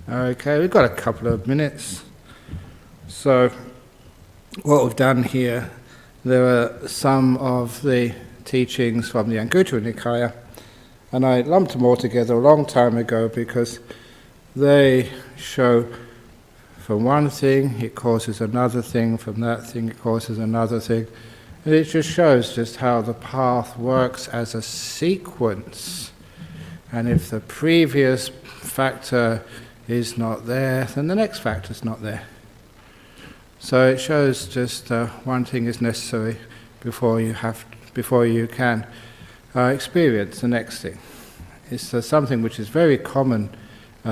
Okay, we've got a couple of minutes. So, what we've done here, there are some of the teachings from the Anguttara Nikaya, and I lumped them all together a long time ago because they show from one thing it causes another thing, from that thing it causes another thing, and it just shows just how the path works as a sequence. And if the previous factor is not there, then the next factor is not there. So it shows just one thing is necessary before you can experience the next thing. It's something which is very common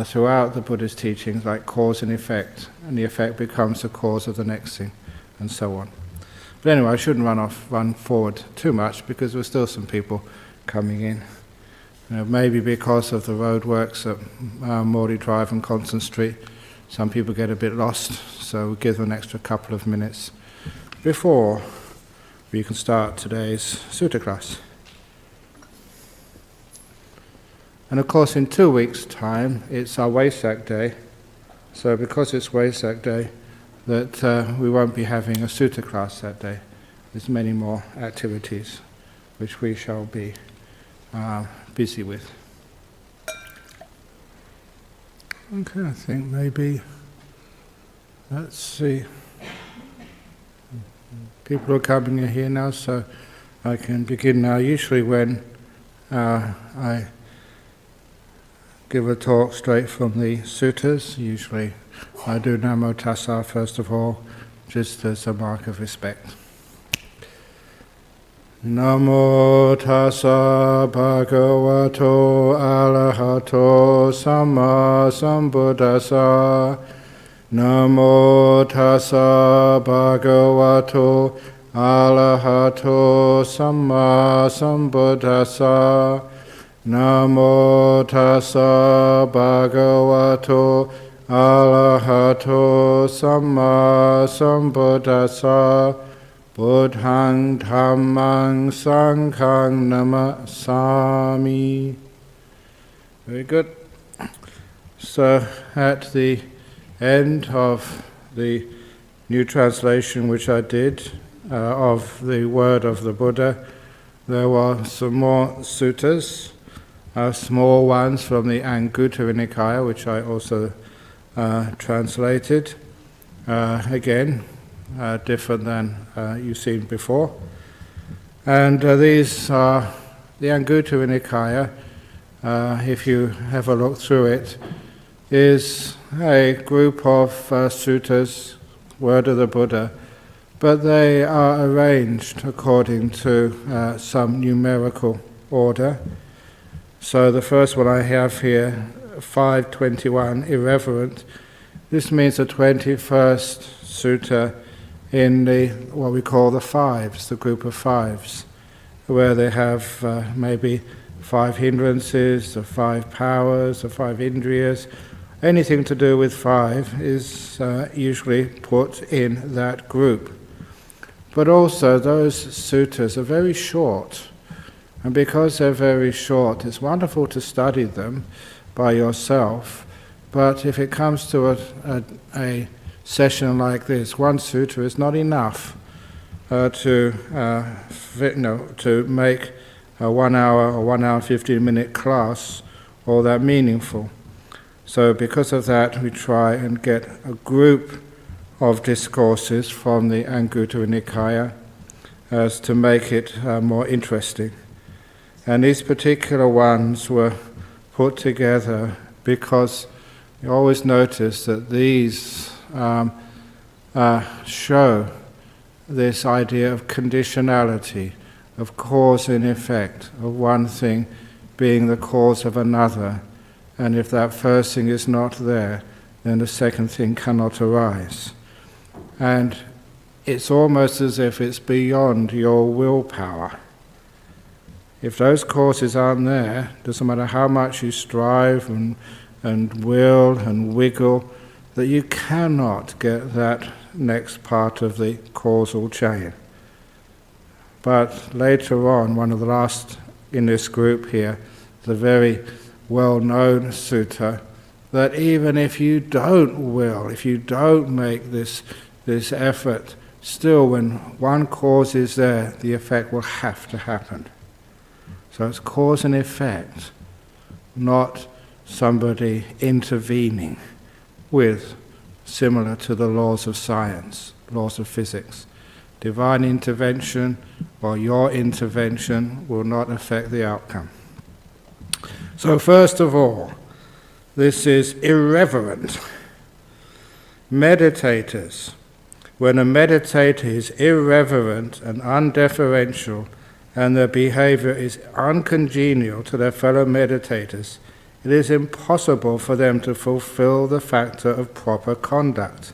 throughout the Buddha's teachings, like cause and the effect becomes the cause of the next thing, and so on. But anyway, I shouldn't run forward too much because there are still some people coming in. Maybe because of the roadworks at Morley Drive and Constant Street, some people get a bit lost, so we'll give them an extra couple of minutes before we can start today's sutta class. And of course in 2 weeks' time it's our Wesak Day, so because it's Wesak Day that we won't be having a sutta class that day. There's many more activities which we shall be busy with. Okay, I think maybe, let's see, people are coming in here now, so I can begin now. Usually when I give a talk straight from the suttas, usually I do Namo Tassa first of all, just as a mark of respect. Namo tassa bhagavato arahato samma sambuddhassa. Namo tassa bhagavato arahato samma sambuddhassa. Namo tassa bhagavato arahato samma sambuddhassa. Buddhaṃ Dhammaṃ Sanghaṃ Namasami. Very good. So at the end of the new translation which I did of the word of the Buddha, there were some more suttas, small ones from the Anguttara Nikaya, which I also translated. Again, different than you've seen before. And these are the Anguttara Nikaya, if you have a look through it, is a group of suttas, word of the Buddha, but they are arranged according to some numerical order. So the first one I have here, 521, irreverent, this means the 21st sutta in the what we call the fives, the group of fives, where they have maybe 5 hindrances, or 5 powers, or 5 indriyas. Anything to do with 5 is usually put in that group. But also those suttas are very short, and because they're very short, it's wonderful to study them by yourself, but if it comes to a session like this, one sutra is not enough to make a 1 hour or 1 hour and 15-minute class all that meaningful. So because of that, we try and get a group of discourses from the Anguttara Nikaya as to make it more interesting. And these particular ones were put together because you always notice that these show this idea of conditionality, of cause and effect, of one thing being the cause of another, and if that first thing is not there, then the second thing cannot arise. And it's almost as if it's beyond your willpower. If those causes aren't there, doesn't matter how much you strive and will and wiggle, that you cannot get that next part of the causal chain. But later on, one of the last in this group here, the very well-known sutta, that even if you don't will, if you don't make this effort, still when one cause is there, the effect will have to happen. So it's cause and effect, not somebody intervening with, similar to the laws of science, laws of physics. Divine intervention or your intervention will not affect the outcome. So first of all, this is irreverent. Meditators. When a meditator is irreverent and undeferential and their behavior is uncongenial to their fellow meditators, it is impossible for them to fulfill the factor of proper conduct.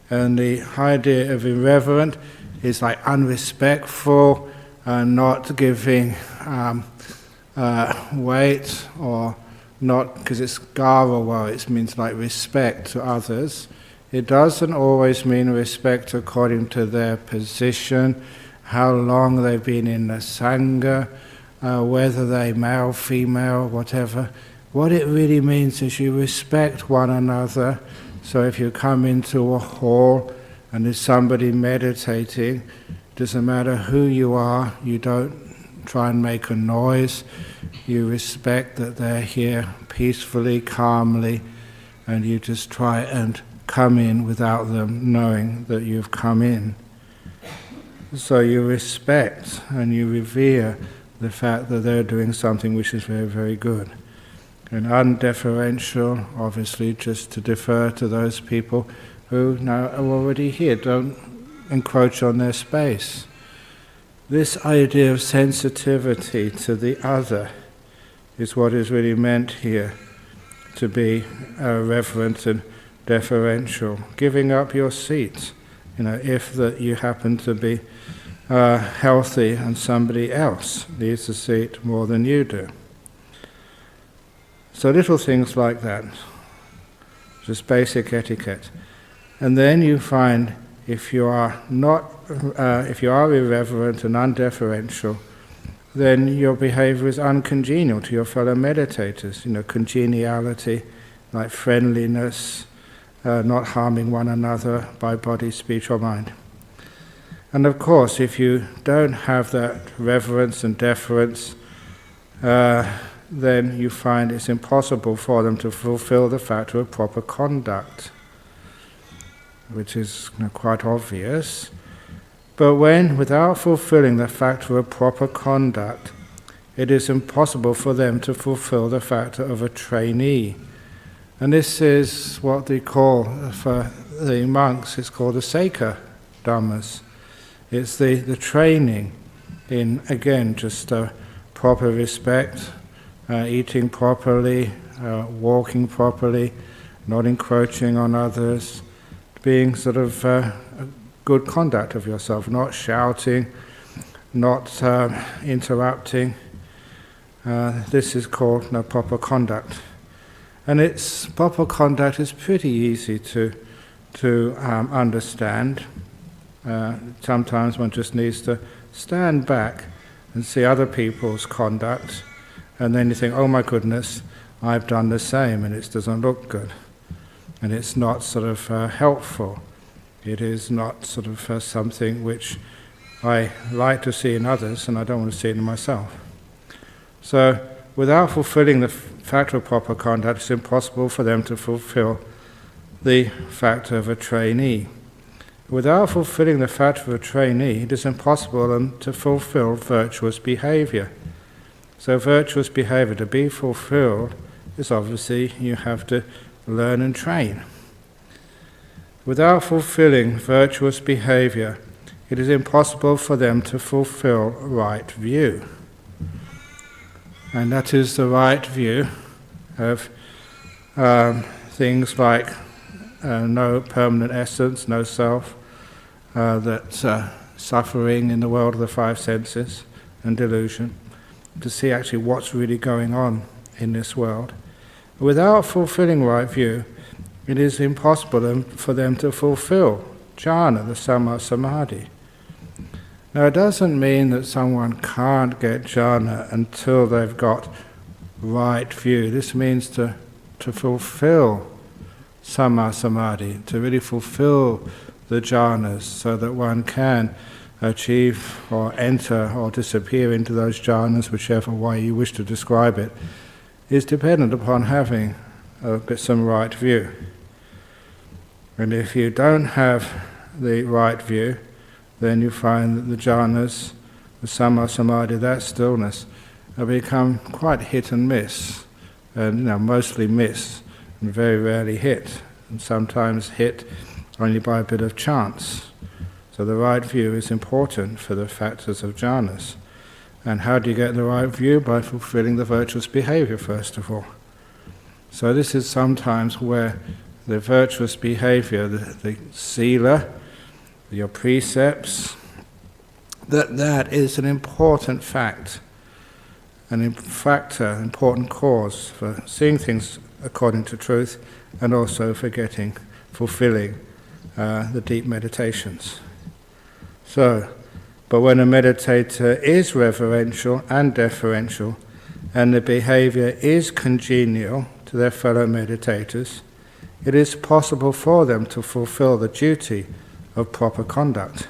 And the idea of irreverent is like unrespectful, not giving weight, or not, because it's garawa, it means like respect to others. It doesn't always mean respect according to their position, how long they've been in the Sangha, whether they're male, female, whatever. What it really means is you respect one another. So if you come into a hall and there's somebody meditating, doesn't matter who you are, you don't try and make a noise. You respect that they're here peacefully, calmly, and you just try and come in without them knowing that you've come in. So you respect and you revere the fact that they're doing something which is very, very good. And undeferential, obviously, just to defer to those people who now are already here, don't encroach on their space. This idea of sensitivity to the other is what is really meant here, to be reverent and deferential. Giving up your seat, if that you happen to be healthy and somebody else needs a seat more than you do. So little things like that, just basic etiquette. And then you find if you are irreverent and undeferential, then your behavior is uncongenial to your fellow meditators. Congeniality, like friendliness, not harming one another by body, speech or mind. And of course, if you don't have that reverence and deference, then you find it's impossible for them to fulfill the factor of proper conduct, which is quite obvious. But without fulfilling the factor of proper conduct, it is impossible for them to fulfill the factor of a trainee. And this is what they call, for the monks, it's called the Seika Dhammas. It's the training in, again, just proper respect, eating properly, walking properly, not encroaching on others, being sort of good conduct of yourself, not shouting, not interrupting. This is called proper conduct. And its proper conduct is pretty easy to understand. Sometimes one just needs to stand back and see other people's conduct, and then you think, oh my goodness, I've done the same, and it doesn't look good. And it's not sort of helpful. It is not sort of something which I like to see in others, and I don't want to see it in myself. So, without fulfilling the factor of proper conduct, it's impossible for them to fulfill the factor of a trainee. Without fulfilling the factor of a trainee, it is impossible for them to fulfill virtuous behavior. So virtuous behavior, to be fulfilled, is obviously you have to learn and train. Without fulfilling virtuous behavior, it is impossible for them to fulfill right view. And that is the right view of things like no permanent essence, no self, that suffering in the world of the five senses and delusion, to see actually what's really going on in this world. Without fulfilling right view, it is impossible for them to fulfill jhana, the samma samadhi. Now it doesn't mean that someone can't get jhana until they've got right view. This means to fulfill samma samadhi, to really fulfill the jhanas so that one can achieve or enter or disappear into those jhanas, whichever way you wish to describe it, is dependent upon having some right view. And if you don't have the right view, then you find that the jhanas, the samma samadhi, that stillness, have become quite hit and miss, and mostly miss, and very rarely hit, and sometimes hit only by a bit of chance. So the right view is important for the factors of jhanas. And how do you get the right view? By fulfilling the virtuous behavior, first of all. So this is sometimes where the virtuous behavior, the sila, your precepts, that is an important fact, an important cause for seeing things according to truth, and also for fulfilling the deep meditations. But when a meditator is reverential and deferential, and the behavior is congenial to their fellow meditators, it is possible for them to fulfill the duty of proper conduct.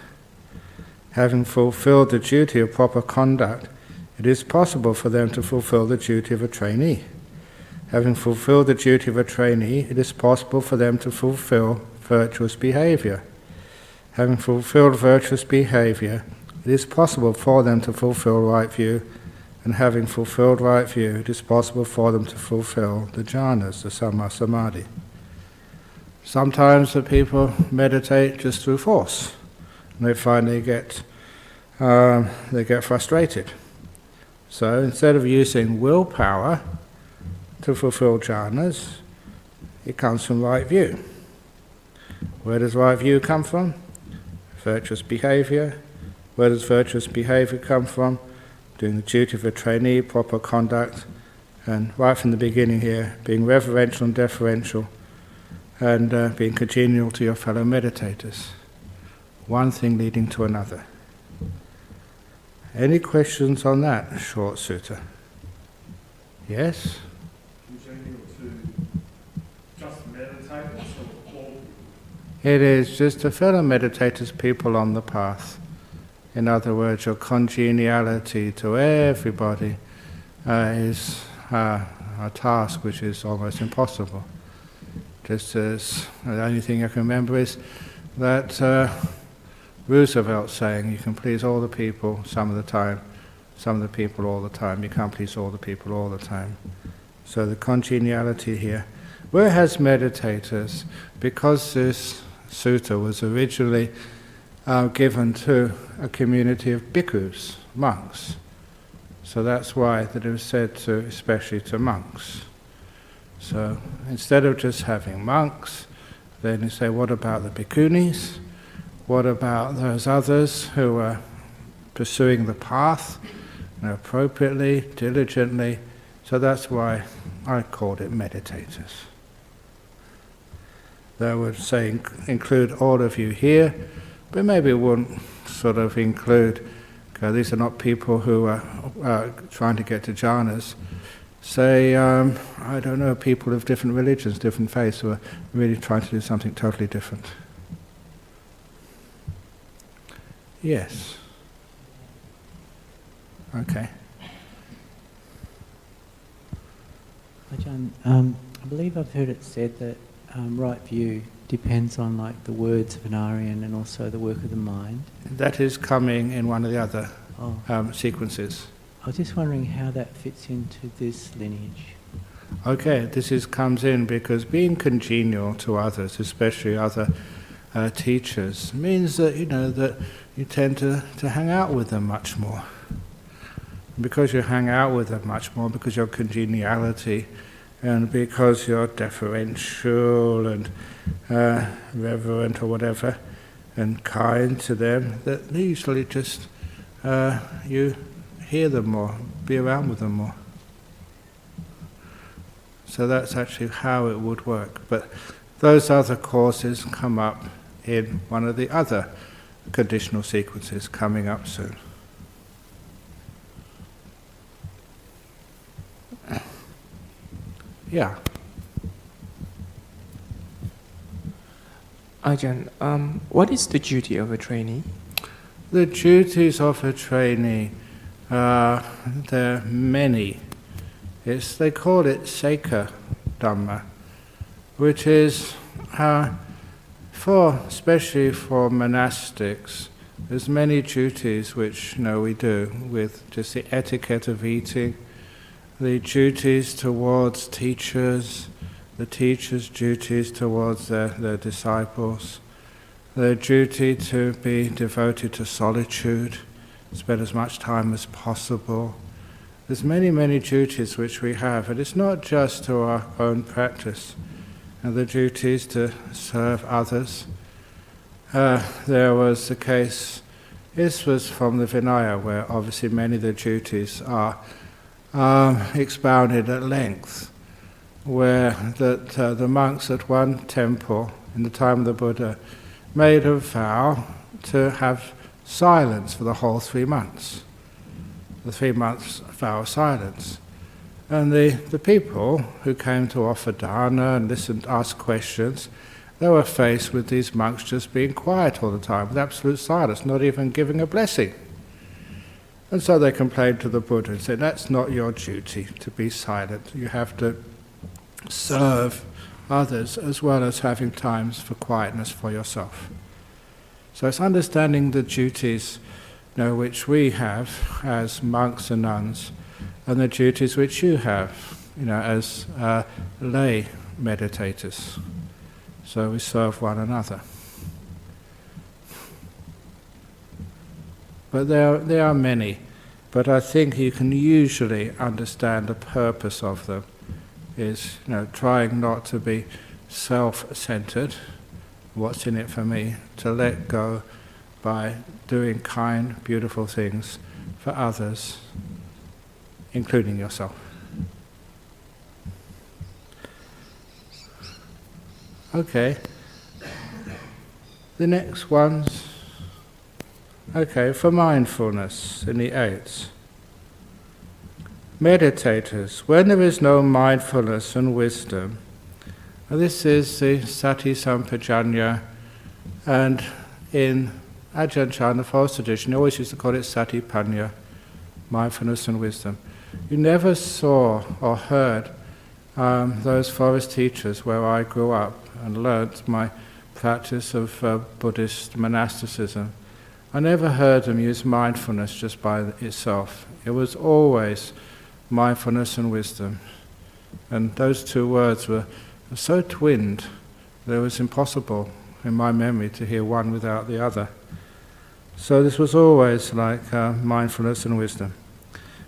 Having fulfilled the duty of proper conduct, it is possible for them to fulfill the duty of a trainee. Having fulfilled the duty of a trainee, it is possible for them to fulfill virtuous behavior. Having fulfilled virtuous behavior, it is possible for them to fulfill right view, and having fulfilled right view, it is possible for them to fulfill the jhanas, the samma samadhi. Sometimes the people meditate just through force, and they find they get frustrated. So instead of using willpower to fulfill jhanas, it comes from right view. Where does right view come from? Virtuous behavior. Where does virtuous behavior come from? Doing the duty of a trainee, proper conduct, and right from the beginning here, being reverential and deferential, and being congenial to your fellow meditators. One thing leading to another. Any questions on that short sutta? Yes? Congenial to just meditators or all? It is just to fellow meditators, people on the path. In other words, your congeniality to everybody is a task which is almost impossible. Just as the only thing I can remember is that Roosevelt saying, you can please all the people some of the time, some of the people all the time. You can't please all the people all the time. So the congeniality here. Where it has meditators, because this sutta was originally given to a community of bhikkhus, monks. So that's why that it was said to, especially to monks. So instead of just having monks, then you say, what about the bhikkhunis? What about those others who are pursuing the path appropriately, diligently? So that's why I called it meditators. That would say include all of you here, but maybe it wouldn't sort of include, these are not people who are trying to get to jhanas. Say, I don't know, people of different religions, different faiths, who are really trying to do something totally different. Yes. Okay. Ajahn, I believe I've heard it said that right view depends on like the words of an Aryan and also the work of the mind. That is coming in one of the other sequences. I was just wondering how that fits into this lineage. Okay, comes in because being congenial to others, especially other teachers, means that that you tend to hang out with them much more. Because you hang out with them much more, because your congeniality, and because you're deferential and reverent or whatever, and kind to them, that usually just you hear them more, be around with them more. So that's actually how it would work. But those other causes come up in one of the other conditional sequences coming up soon. Yeah. Ajahn, what is the duty of a trainee? The duties of a trainee, there are many. They call it Seika Dhamma, which is, especially for monastics, there's many duties which we do with just the etiquette of eating, the duties towards teachers, the teachers' duties towards their disciples, the duty to be devoted to solitude, spend as much time as possible. There's many, many duties which we have, and it's not just to our own practice. And the duties to serve others. There was a case, this was from the Vinaya, where obviously many of the duties are expounded at length, where the monks at one temple in the time of the Buddha made a vow to have silence for the whole 3 months. The 3 months vow of silence. And the people who came to offer dana and listen, ask questions, they were faced with these monks just being quiet all the time, with absolute silence, not even giving a blessing. And so they complained to the Buddha and said, that's not your duty to be silent. You have to serve others as well as having times for quietness for yourself. So it's understanding the duties which we have as monks and nuns, and the duties which you have as lay meditators. So we serve one another. But there are many, but I think you can usually understand the purpose of them is trying not to be self-centered, what's in it for me, to let go by doing kind, beautiful things for others, including yourself. Okay. The next one's, for mindfulness in the eights. Meditators, when there is no mindfulness and wisdom, this is the sati sampajanya, and in Ajahn Chah, the fourth tradition, they always used to call it sati panya, mindfulness and wisdom. You never saw or heard those forest teachers where I grew up and learnt my practice of Buddhist monasticism. I never heard them use mindfulness just by itself. It was always mindfulness and wisdom. And those two words were so twinned that it was impossible in my memory to hear one without the other. So this was always like mindfulness and wisdom.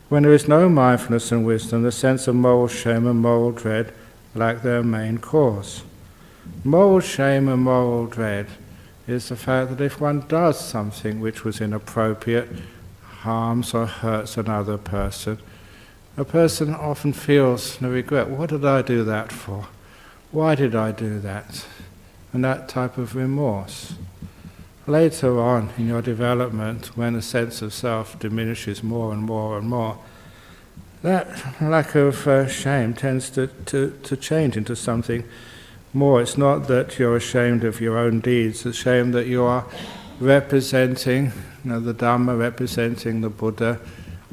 When there is no mindfulness and wisdom, the sense of moral shame and moral dread lack their main cause. Moral shame and moral dread is the fact that if one does something which was inappropriate, harms or hurts another person, a person often feels the regret, what did I do that for? Why did I do that? And that type of remorse. Later on in your development, when the sense of self diminishes more and more and more, that lack of shame tends to change into something more. It's not that you're ashamed of your own deeds, it's shame that you are representing the Dhamma, representing the Buddha,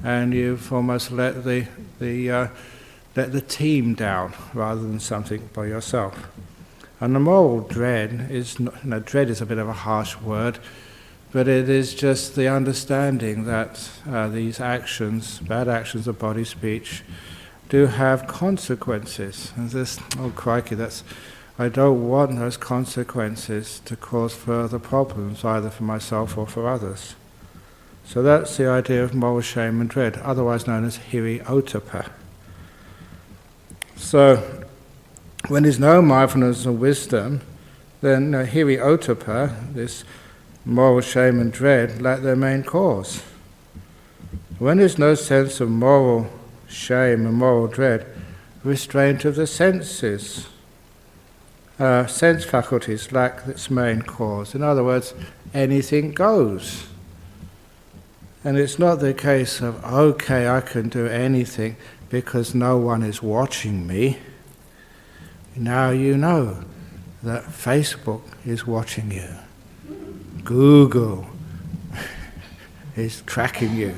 and you've almost let the team down rather than something by yourself. And the moral dread is, dread is a bit of a harsh word, but it is just the understanding that these actions, bad actions of body, speech, do have consequences. And this, oh crikey, I don't want those consequences to cause further problems, either for myself or for others. So that's the idea of moral shame and dread, otherwise known as hiri ottappa. So, when there's no mindfulness or wisdom, then hiri ottappa, this moral shame and dread, lack their main cause. When there's no sense of moral shame and moral dread, restraint of the senses, sense faculties lack its main cause. In other words, anything goes. And it's not the case of, okay, I can do anything because no one is watching me. Now you know that Facebook is watching you. Google is tracking you.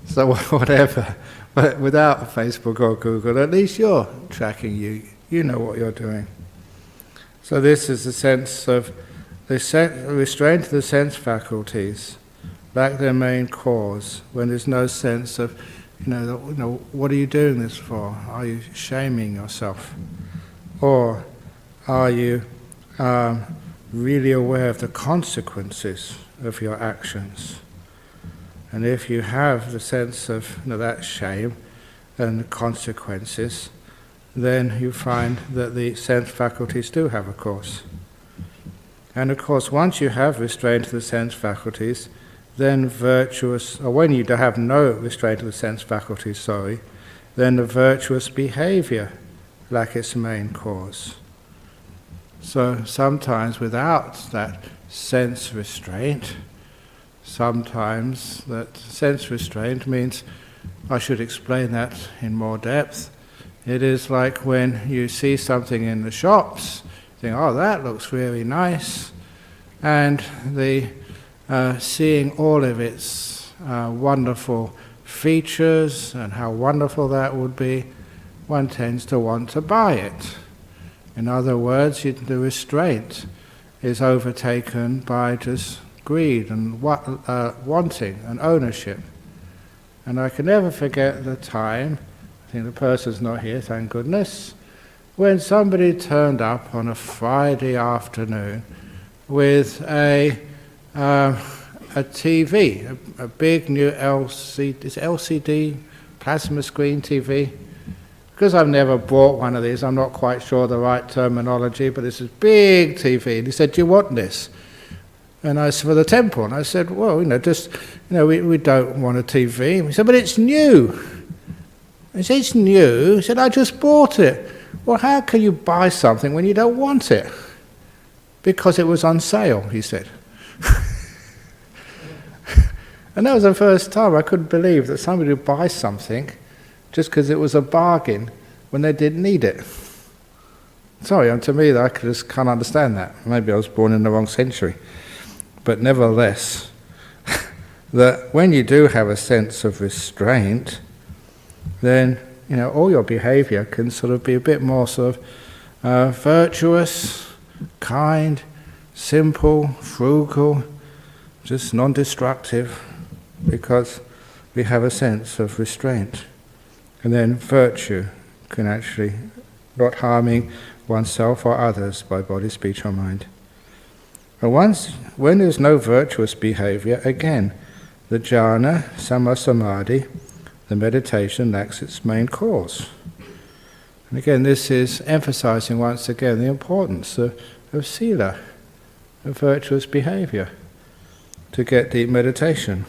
So whatever. But without Facebook or Google, at least you're tracking you. You know what you're doing. So this is the sense of the restraint of the sense faculties, like their main cause, when there's no sense of, what are you doing this for? Are you shaming yourself? Or are you really aware of the consequences of your actions? And if you have the sense of that shame and the consequences, then you find that the sense faculties do have a course. And of course, once you have restraint of the sense faculties, then virtuous, or when you have no restraint of the sense faculties, then the virtuous behavior lack its main cause. So sometimes without that sense restraint, sometimes that sense restraint means, I should explain that in more depth. It is like when you see something in the shops, you think, oh, that looks really nice, and seeing all of its wonderful features and how wonderful that would be, one tends to want to buy it. In other words, the restraint is overtaken by just greed and wanting and ownership. And I can never forget the time, I think the person's not here, thank goodness, when somebody turned up on a Friday afternoon with a TV, a big new LCD plasma screen TV. Because I've never bought one of these, I'm not quite sure the right terminology, but it's a big TV. And he said, do you want this? And I said, for the temple. And I said, well, we don't want a TV. He said, but it's new. I said, it's new? He said, I just bought it. Well, how can you buy something when you don't want it? Because it was on sale, he said. And that was the first time I couldn't believe that somebody would buy something just because it was a bargain when they didn't need it. Sorry, to me, I just can't understand that. Maybe I was born in the wrong century. But nevertheless, that when you do have a sense of restraint, then all your behavior can sort of be a bit more sort of virtuous, kind, simple, frugal, just non-destructive, because we have a sense of restraint. And then virtue can actually not harming oneself or others by body, speech or mind. But when there's no virtuous behavior, again, the jhana, samadhi, the meditation lacks its main cause. And again, this is emphasizing once again the importance of sila, of virtuous behavior, to get deep meditation.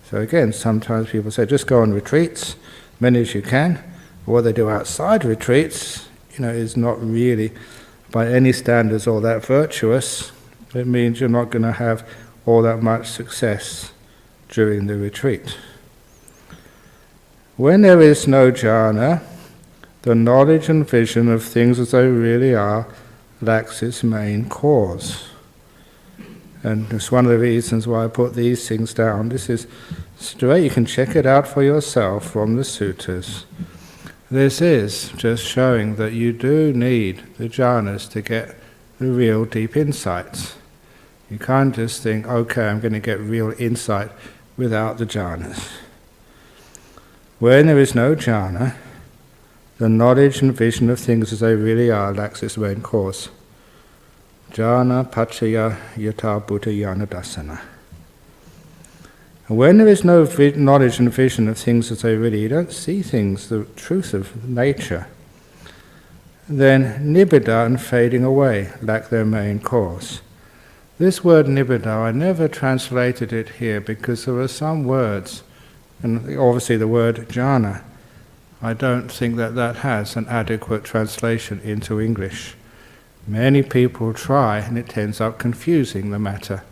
So again, sometimes people say, just go on retreats, many as you can. What they do outside retreats, is not really, by any standards, all that virtuous. It means you're not going to have all that much success during the retreat. When there is no jhana, the knowledge and vision of things as they really are lacks its main cause. And it's one of the reasons why I put these things down. This is straight, you can check it out for yourself from the sutras. This is just showing that you do need the jhanas to get the real deep insights. You can't just think, okay, I'm going to get real insight without the jhanas. When there is no jhana, the knowledge and vision of things as they really are lacks its main cause. Jhana pachaya yata buddha yana dasana. And when there is no knowledge and vision of things as they really, you don't see things, the truth of nature, then nibbida and fading away lack their main cause. This word nibbida, I never translated it here because there are some words, and obviously the word jhana, I don't think that has an adequate translation into English. Many people try, and it ends up confusing the matter.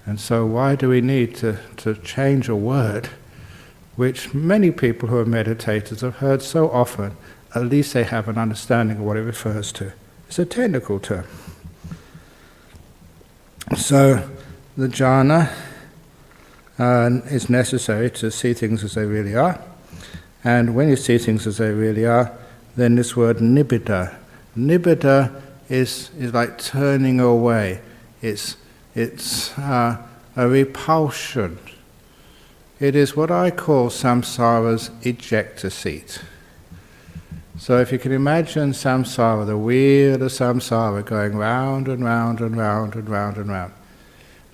And so why do we need to change a word which many people who are meditators have heard so often at least they have an understanding of what it refers to. It's a technical term. So the jhana is necessary to see things as they really are. And when you see things as they really are, then this word nibbida. Nibbida is like turning away. It's a repulsion. It is what I call samsara's ejector seat. So if you can imagine samsara, the wheel of samsara going round and round and round and round and round,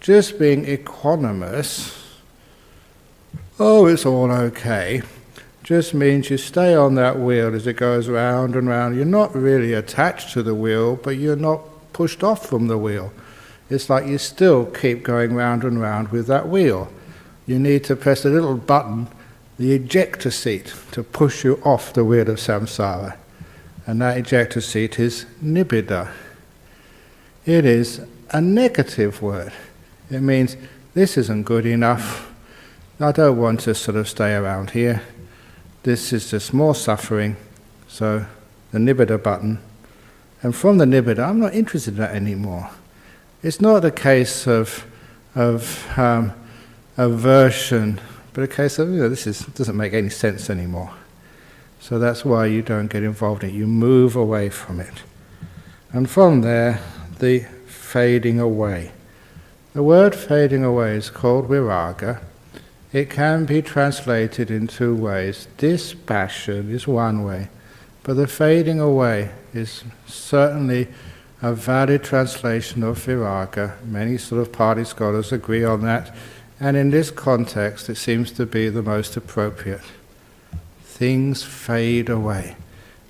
just being equanimous, oh, it's all okay, just means you stay on that wheel as it goes round and round. You're not really attached to the wheel, but you're not pushed off from the wheel. It's like you still keep going round and round with that wheel. You need to press a little button, the ejector seat, to push you off the wheel of samsara. And that ejector seat is nibbida. It is a negative word. It means, this isn't good enough. I don't want to sort of stay around here. This is just more suffering. So the nibbida button. And from the nibbida, I'm not interested in that anymore. It's not a case of aversion, but a case of, this doesn't make any sense anymore. So that's why you don't get involved in it. You move away from it. And from there, the fading away. The word fading away is called viraga. It can be translated in two ways. Dispassion is one way, but the fading away is certainly a valid translation of viraga. Many sort of Pali scholars agree on that, and in this context it seems to be the most appropriate. Things fade away.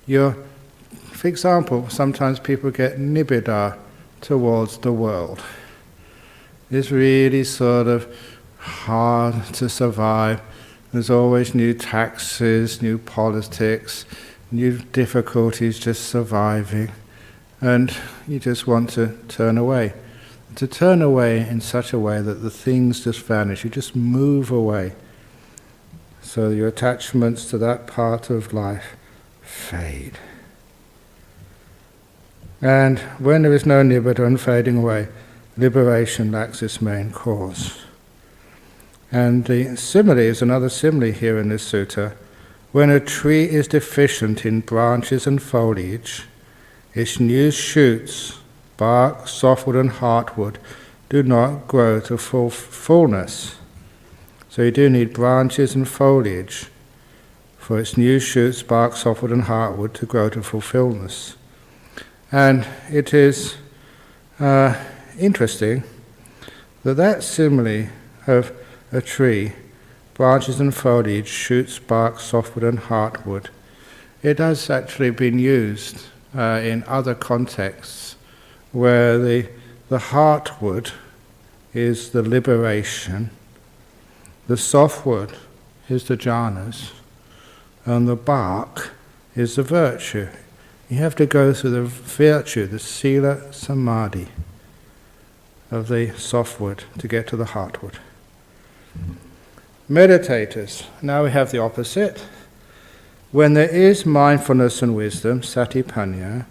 For example, sometimes people get nibbida towards the world. It's really sort of hard to survive. There's always new taxes, new politics, new difficulties just surviving. And you just want to turn away. To turn away in such a way that the things just vanish. You just move away. So your attachments to that part of life fade. And when there is no nibbida and fading away, liberation lacks its main cause. And the simile is another simile here in this sutta. When a tree is deficient in branches and foliage, its new shoots, bark, softwood and heartwood do not grow to fullness. So you do need branches and foliage for its new shoots, bark, softwood and heartwood to grow to fulfillment. And it is interesting that simile of a tree, branches and foliage, shoots, bark, softwood and heartwood, it has actually been used in other contexts where the heartwood is the liberation, the softwood is the jhanas, and the bark is the virtue. You have to go through the virtue, the sila samadhi of the softwood to get to the heartwood. Meditators, now we have the opposite. When there is mindfulness and wisdom, satipanya,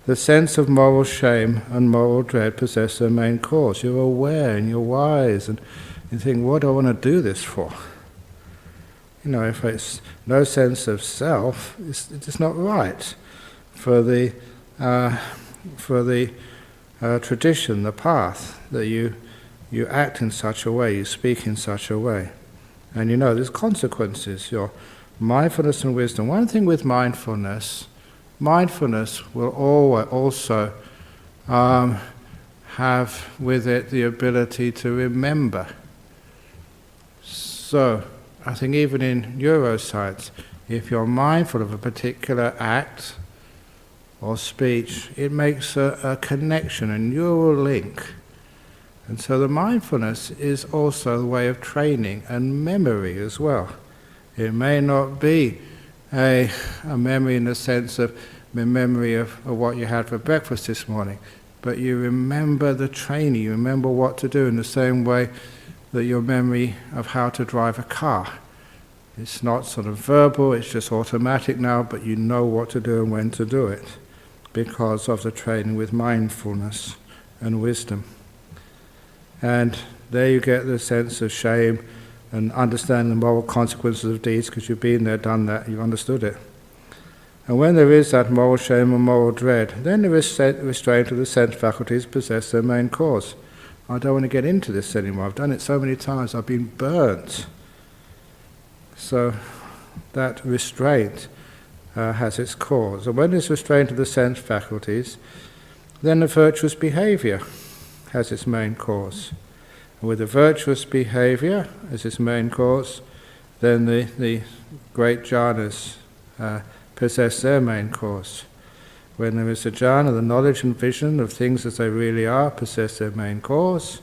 the sense of moral shame and moral dread possess their main cause. You're aware and you're wise and you think, what do I want to do this for? If it's no sense of self, it's just not right for the tradition, the path, that you act in such a way, you speak in such a way. And there's consequences. Your mindfulness and wisdom. One thing with mindfulness will always also have with it the ability to remember. So, I think even in neuroscience, if you're mindful of a particular act or speech, it makes a connection, a neural link. And so the mindfulness is also the way of training and memory as well. It may not be a memory in the sense of the memory of what you had for breakfast this morning, but you remember the training, you remember what to do in the same way that your memory of how to drive a car. It's not sort of verbal, it's just automatic now, but you know what to do and when to do it because of the training with mindfulness and wisdom. And there you get the sense of shame and understanding the moral consequences of deeds because you've been there, done that, you've understood it. And when there is that moral shame and moral dread, then the restraint of the sense faculties possess their main cause. I don't want to get into this anymore. I've done it so many times, I've been burnt. So that restraint has its cause. And when there's restraint of the sense faculties, then the virtuous behavior has its main cause. And with the virtuous behavior as its main cause, then the great jhanas possess their main cause. When there is a jhana, the knowledge and vision of things as they really are possess their main cause.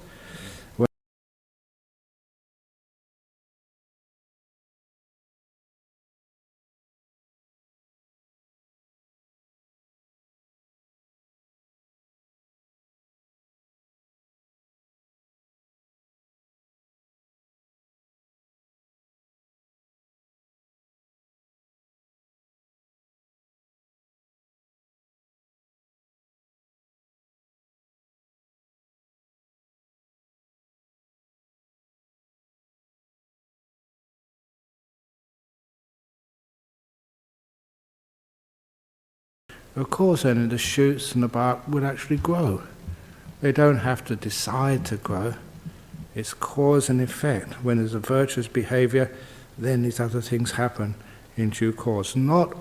Of course, then the shoots and the bark would actually grow. They don't have to decide to grow. It's cause and effect. When there's a virtuous behavior, then these other things happen in due course. Not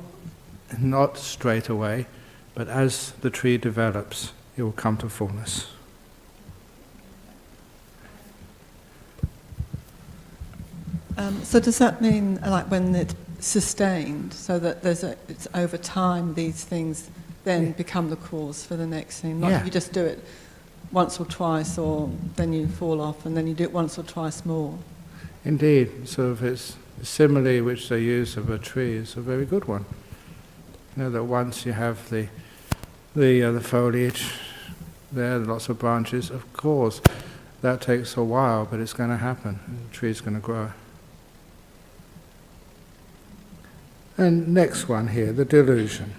straight away, but as the tree develops, it will come to fullness. So does that mean, like, when it's sustained, so that it's over time, these things then become the cause for the next thing? Not you just do it once or twice, or then you fall off, and then you do it once or twice more. Indeed, sort of it's the simile which they use of a tree is a very good one. You know that once you have the foliage there, lots of branches, of course that takes a while, but it's going to happen. The tree's going to grow. And next one here, the delusion.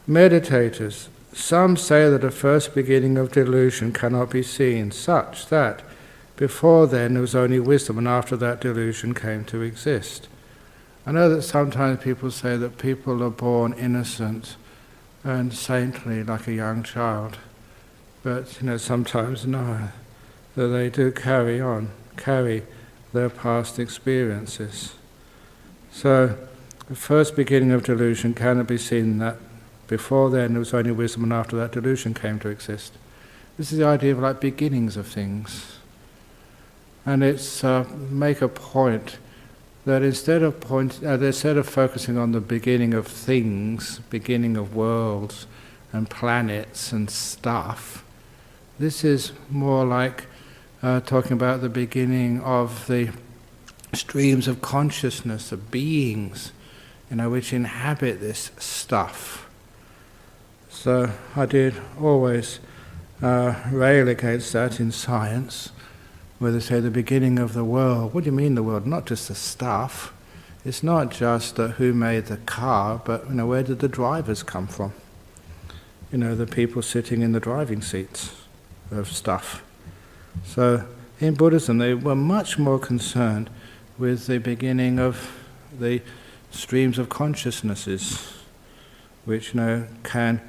Meditators, some say that a first beginning of delusion cannot be seen, such that before then there was only wisdom, and after that delusion came to exist. I know that sometimes people say that people are born innocent and saintly like a young child, but sometimes no, that they do carry their past experiences. So, the first beginning of delusion cannot be seen that before then there was only wisdom, and after that delusion came to exist. This is the idea of like beginnings of things. And it's make a point that instead of focusing on the beginning of things, beginning of worlds and planets and stuff, this is more like talking about the beginning of the streams of consciousness, of beings, which inhabit this stuff. So I did always rail against that in science, where they say the beginning of the world. What do you mean the world? Not just the stuff. It's not just who made the car, but where did the drivers come from? The people sitting in the driving seats of stuff. So in Buddhism they were much more concerned with the beginning of the streams of consciousnesses, which can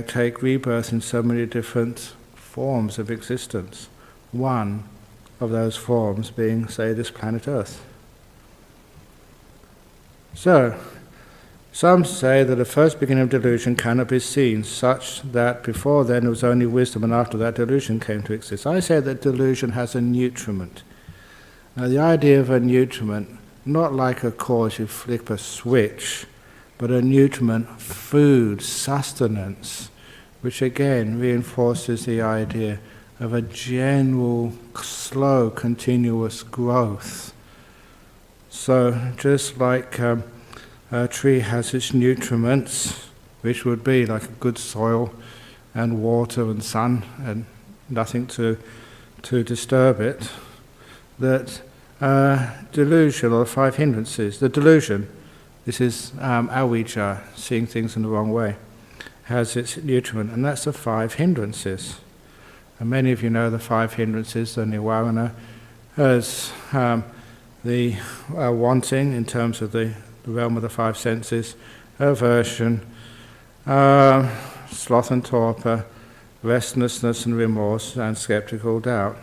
take rebirth in so many different forms of existence. One of those forms being, say, this planet Earth. So, some say that the first beginning of delusion cannot be seen, such that before then there was only wisdom, and after that delusion came to exist. I say that delusion has a nutriment. Now, the idea of a nutriment, not like a cause you flip a switch, but a nutriment, food, sustenance, which again reinforces the idea of a general, slow, continuous growth. So, just like a tree has its nutriments, which would be like a good soil and water and sun and nothing to disturb it, that delusion, or the 5 hindrances. The delusion, this is avijja, seeing things in the wrong way, has its nutriment, and that's the 5 hindrances. And many of you know the 5 hindrances, the Nirvana, as the wanting in terms of the realm of the 5 senses, aversion, sloth and torpor, restlessness and remorse, and skeptical doubt.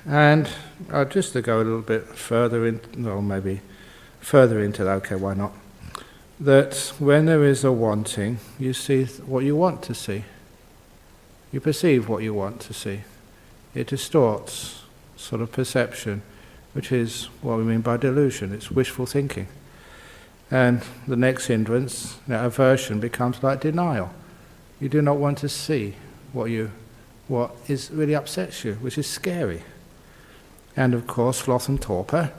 And just to go a little bit further in, well, maybe further into that, okay, why not? That when there is a wanting, you see what you want to see. You perceive what you want to see. It distorts sort of perception, which is what we mean by delusion. It's wishful thinking. And the next hindrance, aversion, becomes like denial. You do not want to see what is really upsets you, which is scary. And of course, sloth and torpor,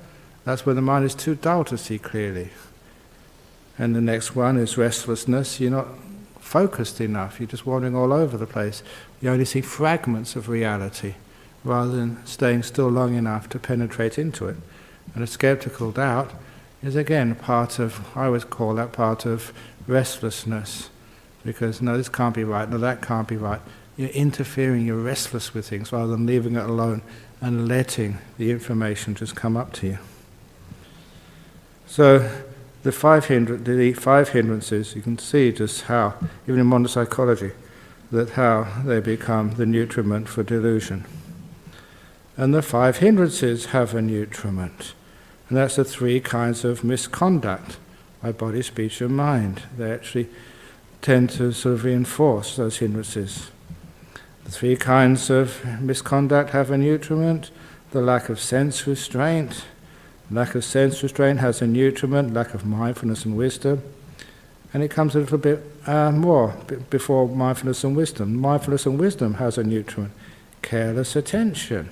that's where the mind is too dull to see clearly. And the next one is restlessness. You're not focused enough, you're just wandering all over the place. You only see fragments of reality rather than staying still long enough to penetrate into it. And a skeptical doubt is again part of, I would call that part of restlessness. Because no, this can't be right, no, that can't be right. You're interfering, you're restless with things rather than leaving it alone and letting the information just come up to you. So the 5 hindrances, you can see just how, even in modern psychology, that how they become the nutriment for delusion. And the 5 hindrances have a nutriment. And that's the 3 kinds of misconduct by body, speech and mind. They actually tend to sort of reinforce those hindrances. The 3 kinds of misconduct have a nutriment. The lack of sense restraint. Lack of sense restraint has a nutriment, lack of mindfulness and wisdom. And it comes a little bit more before mindfulness and wisdom. Mindfulness and wisdom has a nutriment, careless attention.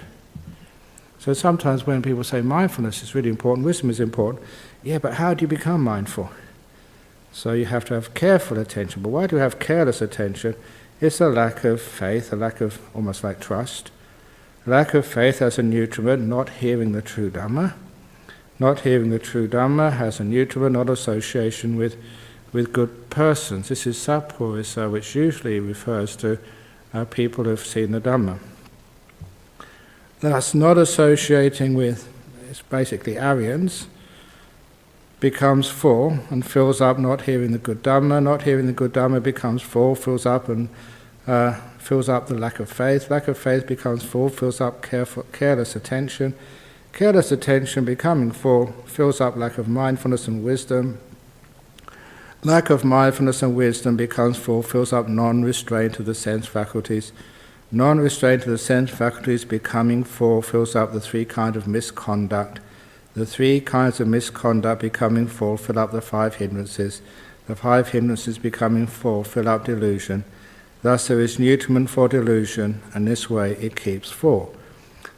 So sometimes when people say mindfulness is really important, wisdom is important, yeah, but how do you become mindful? So you have to have careful attention. But why do you have careless attention? It's a lack of faith, a lack of almost like trust. Lack of faith has a nutriment, not hearing the true Dhamma. Not hearing the true Dhamma has a nutriment, not association with good persons. This is sappurisa, which usually refers to people who have seen the Dhamma. Thus, not associating with, it's basically Aryans, becomes full and fills up, not hearing the good Dhamma. Not hearing the good Dhamma becomes full, fills up and fills up the lack of faith. Lack of faith becomes full, fills up careless attention. Careless attention becoming full fills up lack of mindfulness and wisdom. Lack of mindfulness and wisdom becomes full, fills up non-restraint of the sense faculties. Non-restraint of the sense faculties becoming full fills up the 3 kinds of misconduct. The 3 kinds of misconduct becoming full fill up the 5 hindrances. The 5 hindrances becoming full fill up delusion. Thus there is nutriment for delusion, and this way it keeps full.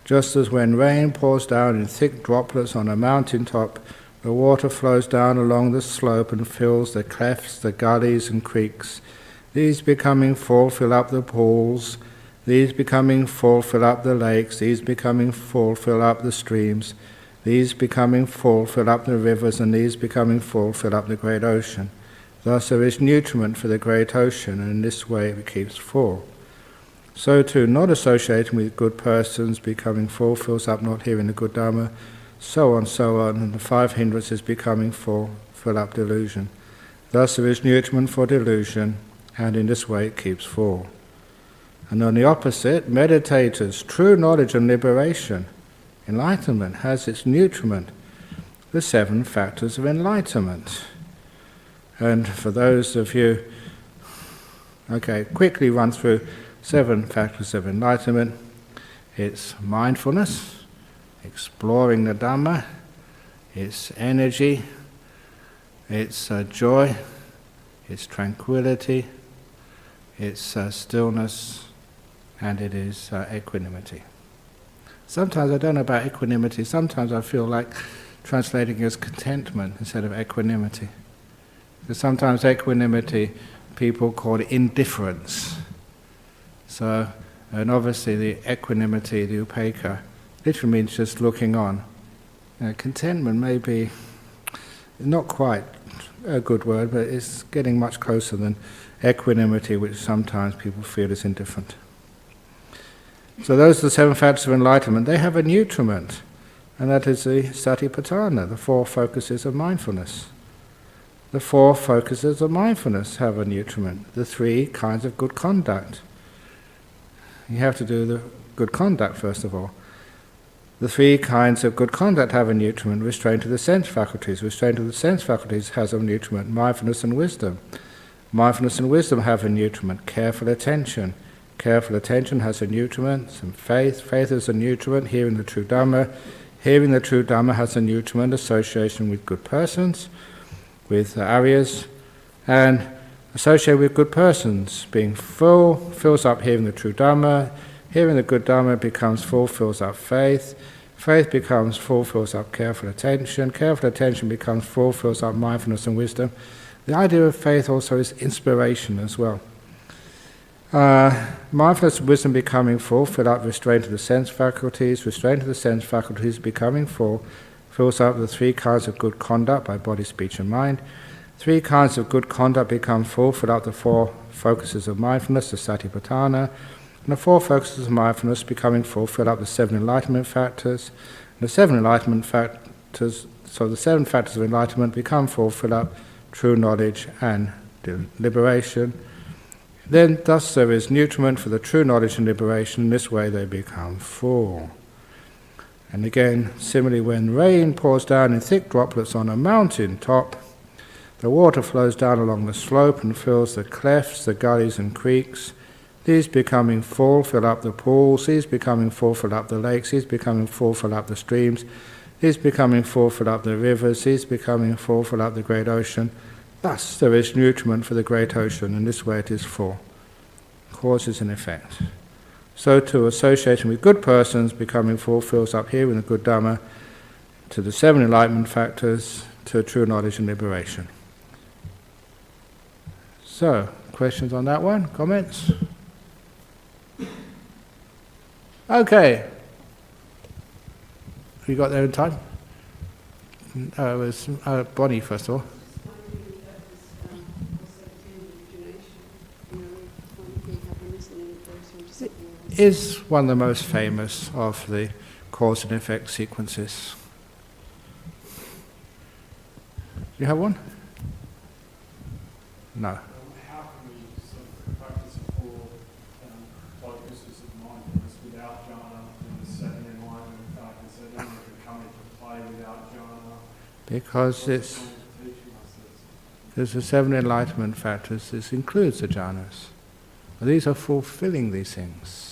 Just as when rain pours down in thick droplets on a mountain top, the water flows down along the slope and fills the clefts, the gullies and creeks. These becoming full fill up the pools. These becoming full fill up the lakes. These becoming full fill up the streams. These becoming full fill up the rivers, and these becoming full fill up the great ocean. Thus there is nutriment for the great ocean, and in this way it keeps full. So too, not associating with good persons, becoming full, fills up not hearing the good Dhamma, so on, and the 5 hindrances becoming full, fill up delusion. Thus there is nutriment for delusion, and in this way it keeps full. And on the opposite, meditators, true knowledge and liberation, enlightenment has its nutriment, the 7 factors of enlightenment. And for those of you, quickly run through 7 factors of enlightenment. It's mindfulness, exploring the Dhamma, it's energy, it's joy, it's tranquility, it's stillness, and it is equanimity. Sometimes I don't know about equanimity, sometimes I feel like translating it as contentment instead of equanimity. Because sometimes equanimity, people call it indifference. So, and obviously the equanimity, the upekkha, literally means just looking on. Contentment may be not quite a good word, but it's getting much closer than equanimity, which sometimes people feel is indifferent. So those are the 7 factors of enlightenment. They have a nutriment, and that is the satipatthana, the 4 focuses of mindfulness. The 4 focuses of mindfulness have a nutriment, the 3 kinds of good conduct. You have to do the good conduct first of all. The 3 kinds of good conduct have a nutriment, restraint of the sense faculties. Restraint of the sense faculties has a nutriment, mindfulness and wisdom. Mindfulness and wisdom have a nutriment, careful attention. Careful attention has a nutriment, some faith. Faith is a nutriment, hearing the true Dhamma. Hearing the true Dhamma has a nutriment, association with good persons, with Aryas, and associated with good persons. Being full fills up hearing the true Dhamma. Hearing the good Dhamma becomes full, fills up faith. Faith becomes full, fills up careful attention. Careful attention becomes full, fills up mindfulness and wisdom. The idea of faith also is inspiration as well. Mindfulness and wisdom becoming full, fill up restraint of the sense faculties. Restraint of the sense faculties becoming full, fills up the 3 kinds of good conduct by body, speech and mind. 3 kinds of good conduct become full, fill up the 4 focuses of mindfulness, the satipatthana. And the 4 focuses of mindfulness becoming full, fill up the 7 enlightenment factors. And the 7 enlightenment factors, so the 7 factors of enlightenment become full, fill up true knowledge and liberation. Then thus there is nutriment for the true knowledge and liberation. In this way they become full. And again, similarly, when rain pours down in thick droplets on a mountain top, the water flows down along the slope and fills the clefts, the gullies and creeks. These becoming full fill up the pools, these becoming full fill up the lakes, these becoming full fill up the streams, these becoming full fill up the rivers, these becoming full fill up the great ocean. Thus there is nutriment for the great ocean, and this way it is full. Causes and effect. So too, associating with good persons, becoming full fills up hearing the good Dhamma, to the 7 enlightenment factors, to true knowledge and liberation. So, questions on that one? Comments? Okay. You got there in time? It was Bonnie first of all. Is one of the most famous of the cause and effect sequences. Do you have one? No. How can we sort of practice a full focuses of mindfulness without jhana and the 7 enlightenment factors that don't even come into play without jhana? Because there's the 7 enlightenment factors, this includes the jhanas. These are fulfilling these things.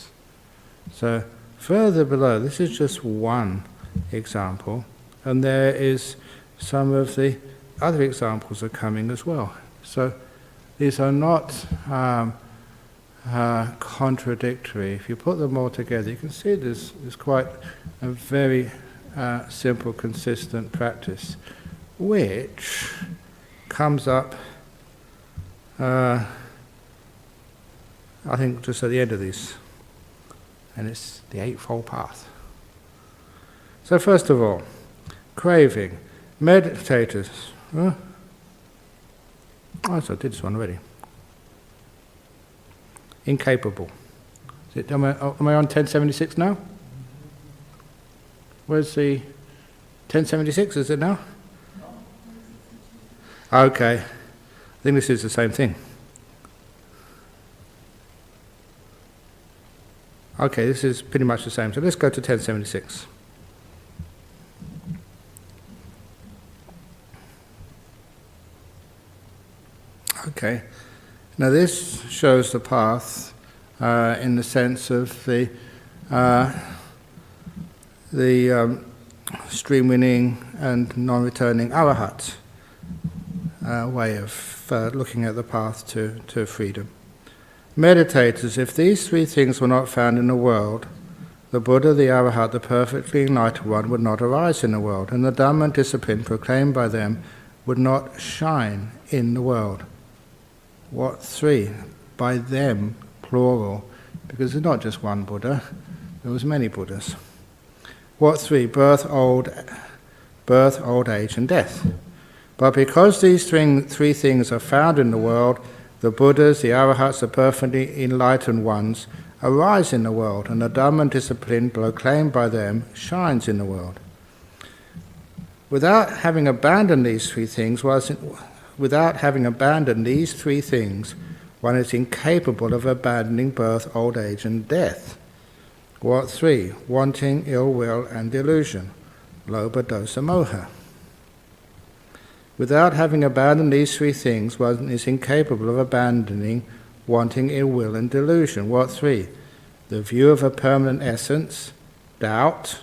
So further below, this is just one example, and there is some of the other examples are coming as well. So these are not contradictory. If you put them all together, you can see there's quite a very simple, consistent practice, which comes up, I think, just at the end of these. And it's the eightfold path. So first of all, craving. Meditators. Oh, so I did this one already. Incapable. Am I on 1076 now? Where's the 1076? Is it now? Okay. I think this is the same thing. Okay, this is pretty much the same. So let's go to 1076. Okay. Now this shows the path in the sense of the stream-winning and non-returning arahat way of looking at the path to freedom. Meditators, if these 3 things were not found in the world, the Buddha, the Arahat, the perfectly enlightened one would not arise in the world, and the Dhamma and discipline proclaimed by them would not shine in the world. What 3? By them, plural, because there's not just one Buddha, there was many Buddhas. What 3? Birth, old age, and death. But because these three things are found in the world, the Buddhas, the Arahats, the perfectly enlightened ones, arise in the world, and the Dhamma and discipline proclaimed by them shines in the world. Without having abandoned these three things, one is incapable of abandoning birth, old age, and death. What 3? Wanting, ill will, and delusion. Lobha, dosa, moha. Without having abandoned these three things, one is incapable of abandoning wanting, ill will, and delusion. What 3? The view of a permanent essence, doubt,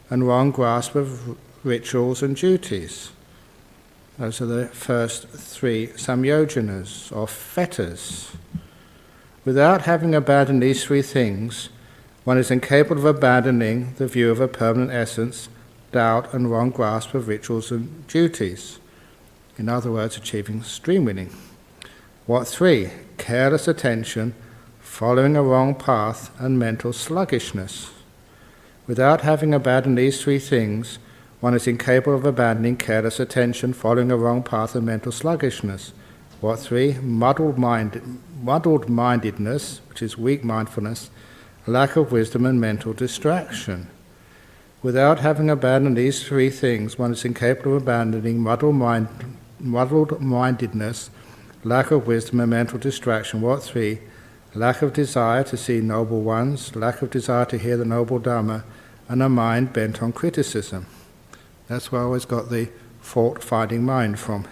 and wrong grasp of rituals and duties. Those are the first 3 samyojanas, or fetters. Without having abandoned these three things, one is incapable of abandoning the view of a permanent essence, doubt, and wrong grasp of rituals and duties. In other words, achieving stream winning. What 3? Careless attention, following a wrong path, and mental sluggishness. Without having abandoned these three things, one is incapable of abandoning careless attention, following a wrong path, and mental sluggishness. What 3? Muddled mindedness, which is weak mindfulness, lack of wisdom, and mental distraction. Without having abandoned these three things, one is incapable of abandoning muddled mindedness, lack of wisdom, and mental distraction. What 3? Lack of desire to see noble ones, lack of desire to hear the noble Dhamma, and a mind bent on criticism. That's where I always got the fault-finding mind from.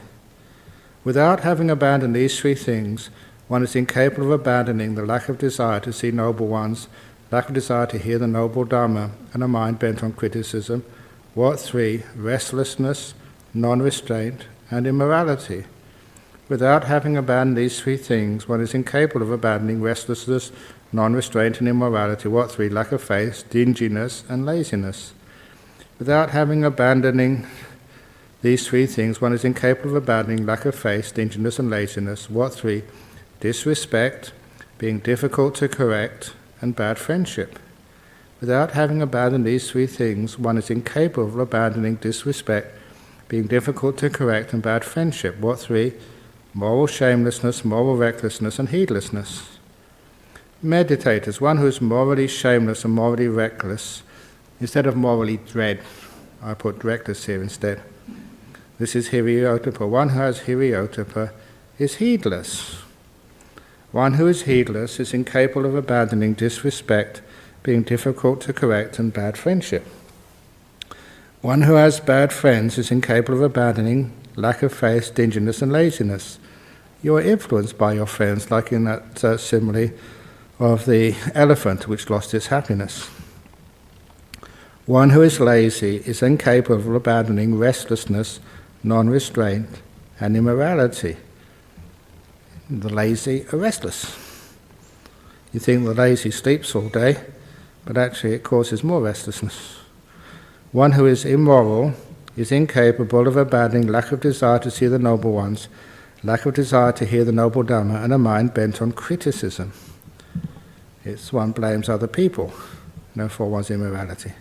Without having abandoned these three things, one is incapable of abandoning the lack of desire to see noble ones, lack of desire to hear the noble Dhamma, and a mind bent on criticism. What 3? Restlessness, non-restraint, and immorality. Without having abandoned these three things, one is incapable of abandoning restlessness, non-restraint, and immorality. What 3? Lack of faith, stinginess, and laziness. Without having abandoning these three things, one is incapable of abandoning lack of faith, stinginess, and laziness. What 3? Disrespect, being difficult to correct, and bad friendship. Without having abandoned these three things, one is incapable of abandoning disrespect, being difficult to correct, and bad friendship. What 3? Moral shamelessness, moral recklessness, and heedlessness. Meditators, one who is morally shameless and morally reckless, instead of morally dread, I put reckless here instead. This is hiriyottapa. One who has hiriyottapa is heedless. One who is heedless is incapable of abandoning disrespect, being difficult to correct, and bad friendship. One who has bad friends is incapable of abandoning lack of faith, stinginess, and laziness. You are influenced by your friends, like in that simile of the elephant which lost its happiness. One who is lazy is incapable of abandoning restlessness, non-restraint, and immorality. The lazy are restless. You think the lazy sleeps all day, but actually it causes more restlessness. One who is immoral is incapable of abandoning lack of desire to see the noble ones, lack of desire to hear the noble Dhamma, and a mind bent on criticism. It's one blames other people, for one's immorality.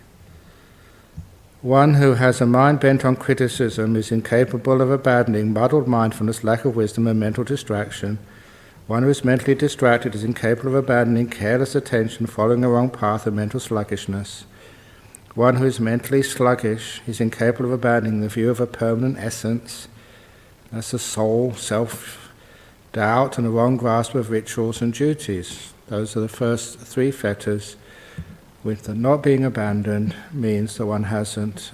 One who has a mind bent on criticism is incapable of abandoning muddled mindfulness, lack of wisdom, and mental distraction. One who is mentally distracted is incapable of abandoning careless attention, following a wrong path, and mental sluggishness. One who is mentally sluggish is incapable of abandoning the view of a permanent essence. That's the soul, self-doubt, and a wrong grasp of rituals and duties. Those are the first 3 fetters. With the not being abandoned means that one hasn't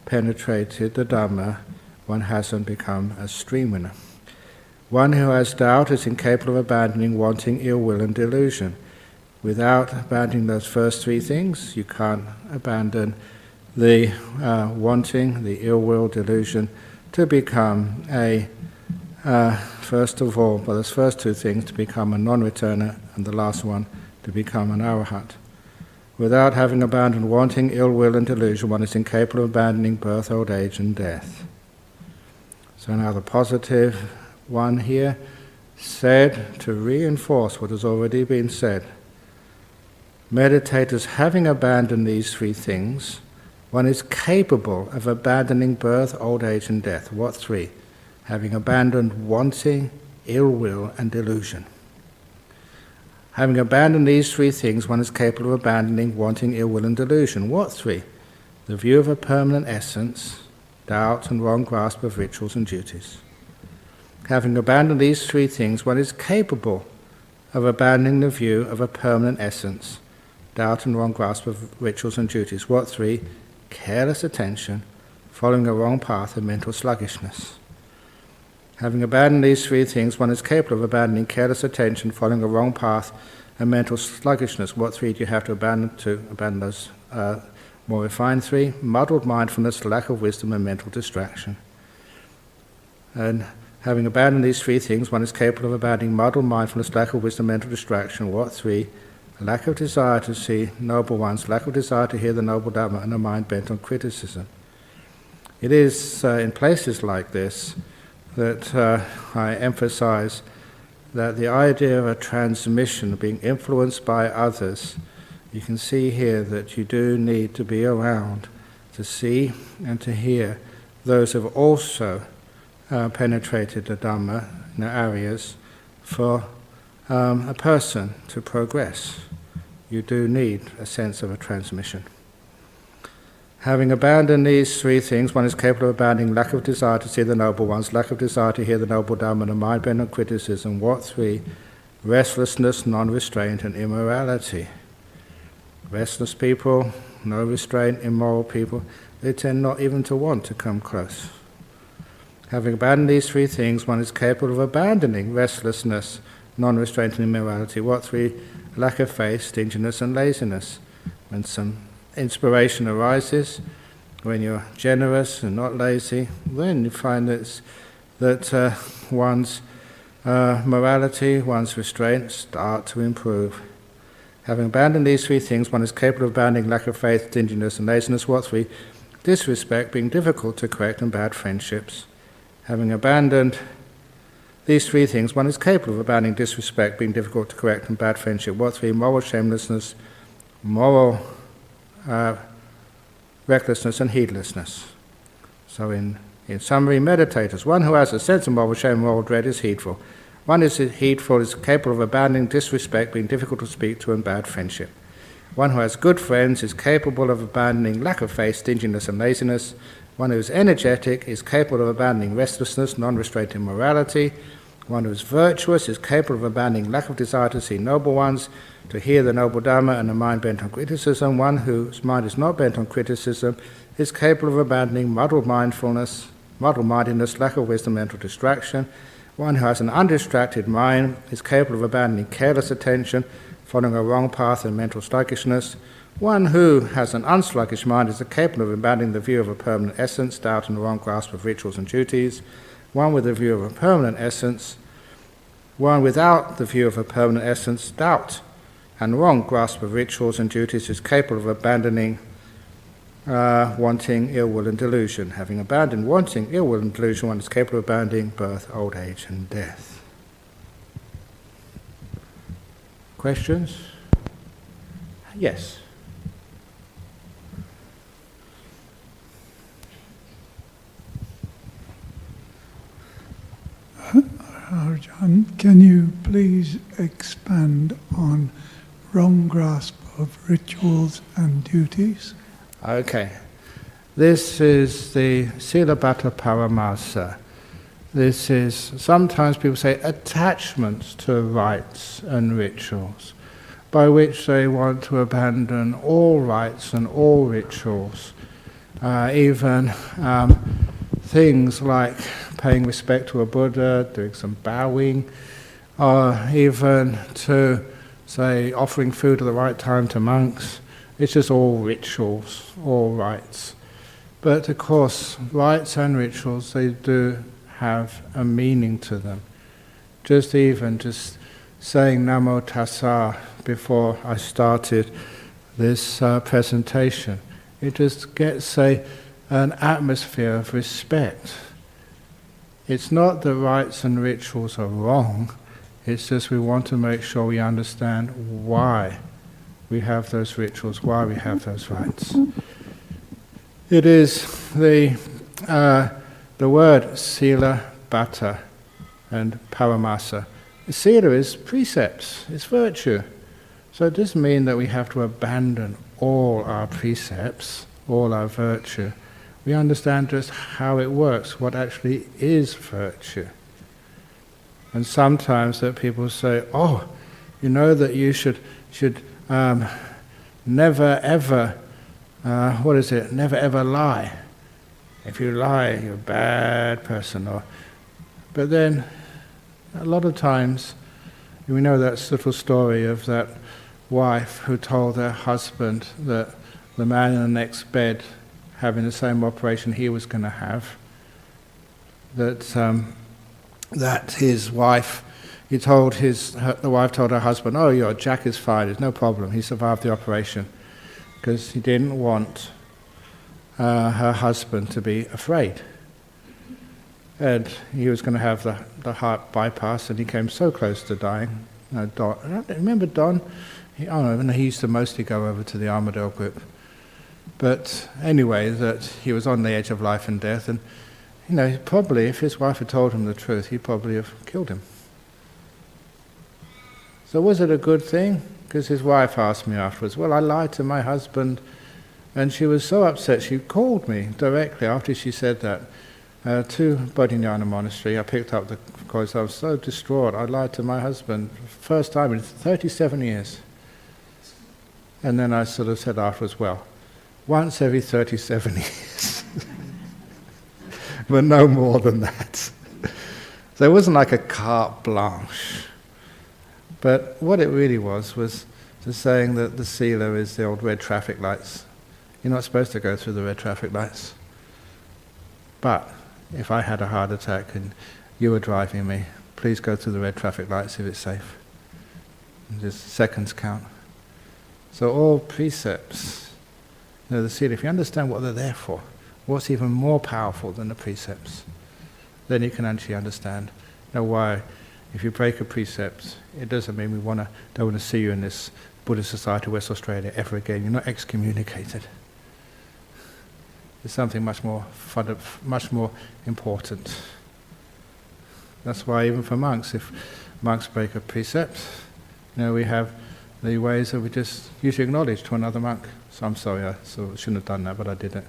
penetrated the Dhamma, one hasn't become a stream winner. One who has doubt is incapable of abandoning wanting, ill will, and delusion. Without abandoning those first 3 things, you can't abandon the wanting, the ill will, delusion, to become first of all, by those first 2 things, to become a non-returner, and the last one, to become an arahat. Without having abandoned wanting, ill will, and delusion, one is incapable of abandoning birth, old age, and death. So now the positive one here, said to reinforce what has already been said. Meditators, having abandoned these 3 things, one is capable of abandoning birth, old age, and death. What 3? Having abandoned wanting, ill will, and delusion. Having abandoned these 3 things, one is capable of abandoning wanting, ill will, and delusion. What 3? The view of a permanent essence, doubt, and wrong grasp of rituals and duties. Having abandoned these 3 things, one is capable of abandoning the view of a permanent essence, doubt, and wrong grasp of rituals and duties. What 3? Careless attention, following a wrong path, and mental sluggishness. Having abandoned these 3 things, one is capable of abandoning careless attention, following a wrong path, and mental sluggishness. What 3 do you have to abandon those more refined 3? Muddled mindfulness, lack of wisdom, and mental distraction. And having abandoned these 3 things, one is capable of abandoning muddled mindfulness, lack of wisdom, mental distraction. What 3? Lack of desire to see noble ones, lack of desire to hear the noble Dhamma, and a mind bent on criticism. It is in places like this that I emphasize that the idea of a transmission, being influenced by others, you can see here that you do need to be around to see and to hear those who have also penetrated the Dhamma in the areas for a person to progress. You do need a sense of a transmission. Having abandoned these 3 things, one is capable of abandoning lack of desire to see the noble ones, lack of desire to hear the noble Dhamma, and a mind bent on criticism. What 3? Restlessness, non-restraint, and immorality. Restless people, no restraint, immoral people, they tend not even to want to come close. Having abandoned these 3 things, one is capable of abandoning restlessness, non-restraint, and immorality. What 3? Lack of faith, stinginess, and laziness. When some inspiration arises, when you're generous and not lazy, then you find that one's morality, one's restraint start to improve. Having abandoned these 3 things, one is capable of abandoning lack of faith, stinginess, and laziness. What 3? Disrespect, being difficult to correct, and bad friendships. Having abandoned these 3 things, one is capable of abandoning disrespect, being difficult to correct, and bad friendship. What 3? Moral shamelessness, moral recklessness, and heedlessness. So in summary, meditators, one who has a sense of moral shame and moral dread is heedful. One is heedful, is capable of abandoning disrespect, being difficult to speak to, and bad friendship. One who has good friends is capable of abandoning lack of faith, stinginess, and laziness. One who is energetic is capable of abandoning restlessness, non-restraint, and immorality. One who is virtuous is capable of abandoning lack of desire to see noble ones, to hear the noble Dhamma, and a mind bent on criticism. One whose mind is not bent on criticism is capable of abandoning muddled mindfulness, muddled-mindedness, lack of wisdom, mental distraction. One who has an undistracted mind is capable of abandoning careless attention, following a wrong path, and mental sluggishness. One who has an unsluggish mind is capable of abandoning the view of a permanent essence, doubt, and the wrong grasp of rituals and duties. One with the view of a permanent essence, one without the view of a permanent essence, doubt, and wrong grasp of rituals and duties is capable of abandoning wanting, ill will, and delusion. Having abandoned wanting, ill will, and delusion, one is capable of abandoning birth, old age, and death. Questions? Yes. Ajahn, can you please expand on wrong grasp of rituals and duties? Okay. This is the Silabhata Paramasa. This is, sometimes people say, attachments to rites and rituals, by which they want to abandon all rites and all rituals, even things like paying respect to a Buddha, doing some bowing, or even to, say, offering food at the right time to monks. It's just all rituals, all rites. But of course, rites and rituals, they do have a meaning to them. Just saying Namo Tassa before I started this presentation, it just gets, an atmosphere of respect. It's not that rites and rituals are wrong, it's just we want to make sure we understand why we have those rituals, why we have those rites. It is the word sila, bhatta, and paramasa. Sila is precepts, it's virtue. So it doesn't mean that we have to abandon all our precepts, all our virtue. We understand just how it works, what actually is virtue. And sometimes that people say, oh, you know that you should never ever, never ever lie. If you lie, you're a bad person. But then, a lot of times, we know that little story of that wife who told her husband that the man in the next bed having the same operation he was going to have, that his wife, the wife told her husband, oh, Jack is fine, there's no problem, he survived the operation, because he didn't want her husband to be afraid. And he was going to have the heart bypass, and he came so close to dying. Don, remember Don? He used to mostly go over to the Armadale group. But anyway, that he was on the edge of life and death, and probably if his wife had told him the truth, he'd probably have killed him. So was it a good thing? Because his wife asked me afterwards, well, I lied to my husband, and she was so upset, she called me directly after she said that to Bodhinyana Monastery. I picked up because I was so distraught. I lied to my husband, first time in 37 years. And then I sort of said afterwards, well, once every 37 years. But no more than that. So it wasn't like a carte blanche. But what it really was just saying that the sila is the old red traffic lights. You're not supposed to go through the red traffic lights. But if I had a heart attack and you were driving me, please go through the red traffic lights if it's safe. And just seconds count. So all precepts, the sila, if you understand what they're there for, what's even more powerful than the precepts, then you can actually understand why if you break a precept, it doesn't mean we don't want to see you in this Buddhist society, West Australia, ever again. You're not excommunicated. There's something much more important. That's why even for monks, if monks break a precept, we have the ways that we just usually acknowledge to another monk. So I'm sorry, I shouldn't have done that, but I did it.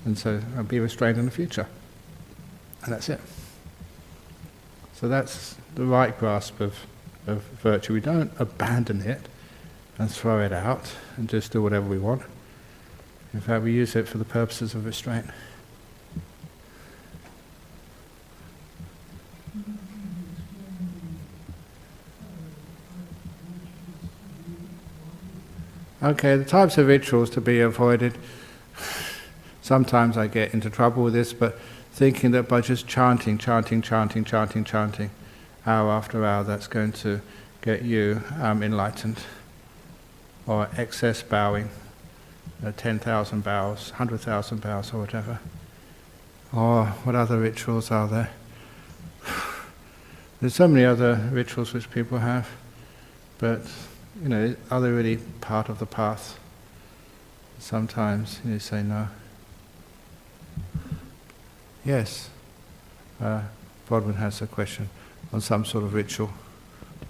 And so I'll be restrained in the future. And that's it. So that's the right grasp of virtue. We don't abandon it and throw it out and just do whatever we want. In fact, we use it for the purposes of restraint. Okay, the types of rituals to be avoided. Sometimes I get into trouble with this, but thinking that by just chanting, hour after hour, that's going to get you enlightened. Or excess bowing, 10,000 bows, 100,000 bows, or whatever. Or what other rituals are there? There's so many other rituals which people have, but are they really part of the path? Sometimes you say no. Yes. Bodwin has a question on some sort of ritual.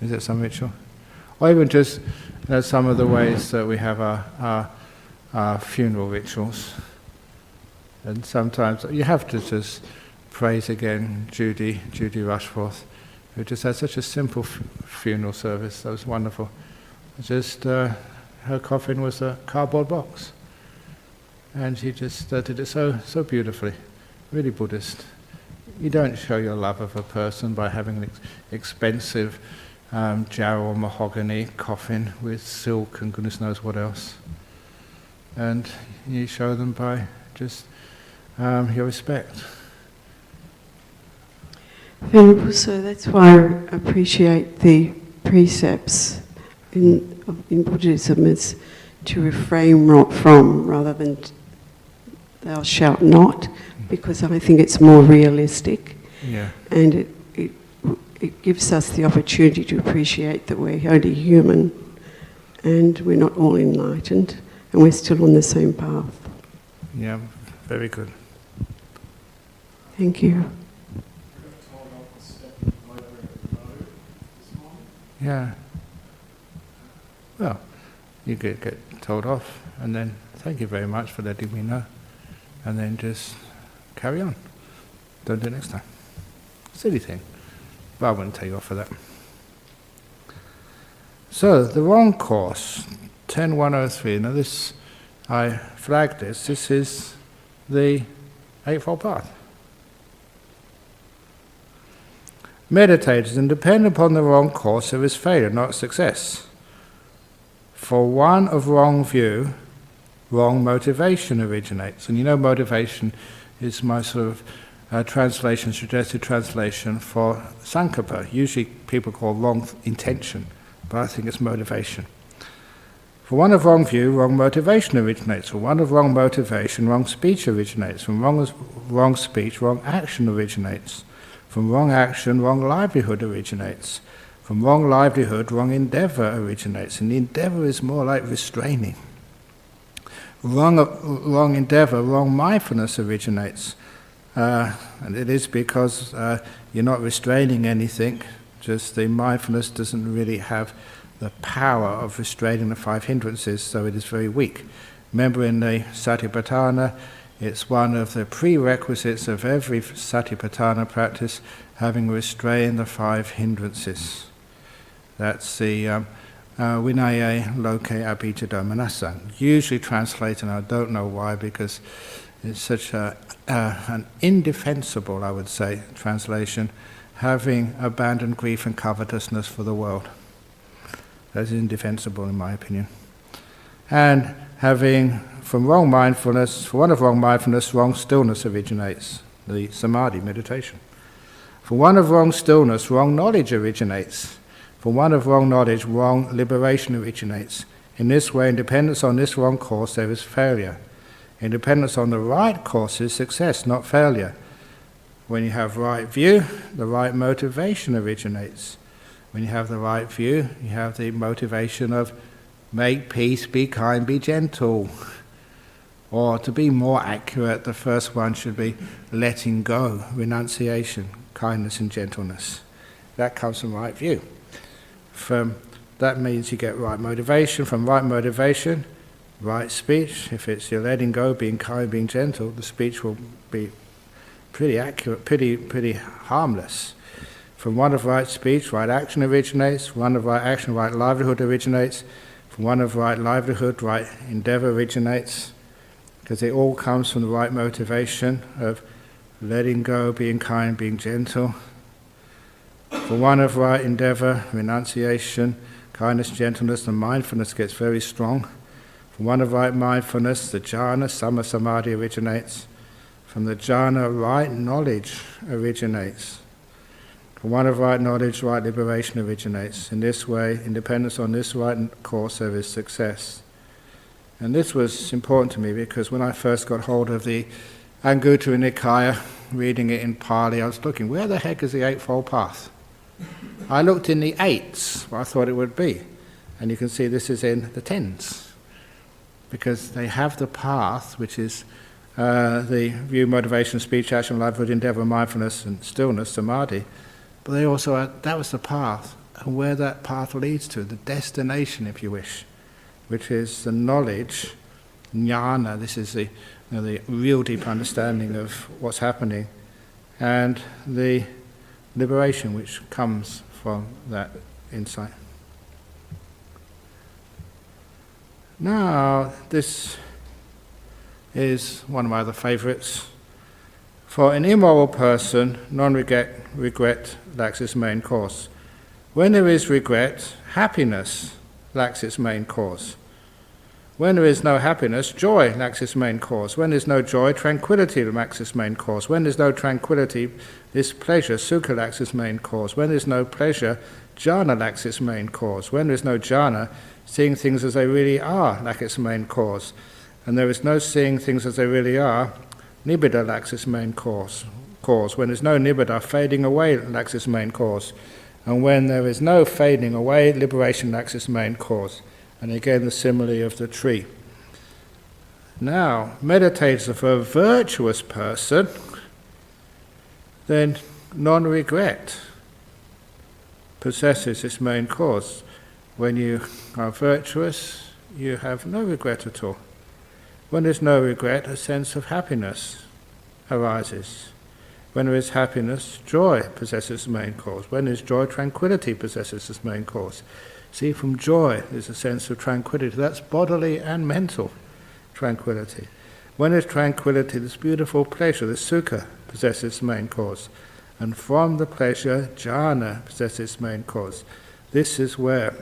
Is it some ritual? Or even just some of the ways that we have our funeral rituals. And sometimes you have to just praise again Judy Rushforth, who just had such a simple funeral service. That was wonderful. Just her coffin was a cardboard box, and she just did it so beautifully, really Buddhist. You don't show your love of a person by having an expensive jarrah or mahogany coffin with silk and goodness knows what else. And you show them by just your respect. Venerable Sir, that's why I appreciate the precepts in Buddhism is to refrain from rather than thou shalt not, because I think it's more realistic. Yeah. And it gives us the opportunity to appreciate that we're only human and we're not all enlightened and we're still on the same path. Yeah, Very good. Thank you. We got told off for stepping over a road this morning. Yeah. Well, you get told off, and then thank you very much for letting me know, and then just carry on. Don't do it next time. Silly thing. But I wouldn't tell you off for that. So, the wrong course, 10.103. Now this, I flagged this. This is the Eightfold Path. Meditators, and depend upon the wrong course, there is failure, not success. For one of wrong view, wrong motivation originates. And you know motivation is my sort of translation, suggested translation for sankappa. Usually people call wrong intention, but I think it's motivation. For one of wrong view, wrong motivation originates. For one of wrong motivation, wrong speech originates. From wrong speech, wrong action originates. From wrong action, wrong livelihood originates. From wrong livelihood, wrong endeavour originates. And the endeavour is more like restraining. Wrong endeavour, wrong mindfulness originates. And it is because you're not restraining anything, just the mindfulness doesn't really have the power of restraining the 5 hindrances, so it is very weak. Remember in the Satipatthana, it's one of the prerequisites of every Satipatthana practice, having restrained the 5 hindrances. That's the Vinaya Loke Abhijado Manasa. Usually translated, and I don't know why, because it's such an indefensible, I would say, translation, having abandoned grief and covetousness for the world. That's indefensible in my opinion. And having, from wrong mindfulness, for one of wrong mindfulness, wrong stillness originates, the samadhi meditation. For one of wrong stillness, wrong knowledge originates. For one of wrong knowledge, wrong liberation originates. In this way, in dependence on this wrong course, there is failure. In dependence on the right course is success, not failure. When you have right view, the right motivation originates. When you have the right view, you have the motivation of make peace, be kind, be gentle. Or to be more accurate, the first one should be letting go, renunciation, kindness and gentleness. That comes from right view. That means you get right motivation. From right motivation, right speech. If it's you're letting go, being kind, being gentle, the speech will be pretty accurate, pretty harmless. From one of right speech, right action originates. One of right action, right livelihood originates. From one of right livelihood, right endeavour originates. Because it all comes from the right motivation of letting go, being kind, being gentle. For one of right endeavour, renunciation, kindness, gentleness, and mindfulness gets very strong. From one of right mindfulness, the jhana, sama samadhi originates. From the jhana, right knowledge originates. From one of right knowledge, right liberation originates. In this way, in dependence on this right course, there is success. And this was important to me because when I first got hold of the Anguttara Nikaya, reading it in Pali, I was looking, where the heck is the Eightfold Path? I looked in the 8s, where I thought it would be. And you can see this is in the 10s. Because they have the path, which is the view, motivation, speech, action, livelihood, endeavour, mindfulness, and stillness, samadhi. But they also, that was the path, and where that path leads to, the destination, if you wish, which is the knowledge, jnana, this is the real deep understanding of what's happening, and the liberation which comes from that insight. Now, this is one of my other favourites. For an immoral person, non-regret lacks its main cause. When there is regret, happiness lacks its main cause. When there is no happiness, joy lacks its main cause. When there is no joy, tranquility lacks its main cause. When there is no tranquility, this pleasure, sukha, lacks its main cause. When there is no pleasure, jhana lacks its main cause. When there is no jhana, seeing things as they really are lacks its main cause. And there is no seeing things as they really are, nibbida lacks its main cause. When there is no nibbida, fading away lacks its main cause. And when there is no fading away, liberation lacks its main cause. And again, the simile of the tree. Now, meditating for a virtuous person, then non-regret possesses its main cause. When you are virtuous, you have no regret at all. When there's no regret, a sense of happiness arises. When there is happiness, joy possesses the main cause. When there's joy, tranquility possesses its main cause. See, from joy there's a sense of tranquility. That's bodily and mental tranquility. When there's tranquility, this beautiful pleasure, the sukha, possesses its main cause. And from the pleasure, jhana possesses its main cause. This is where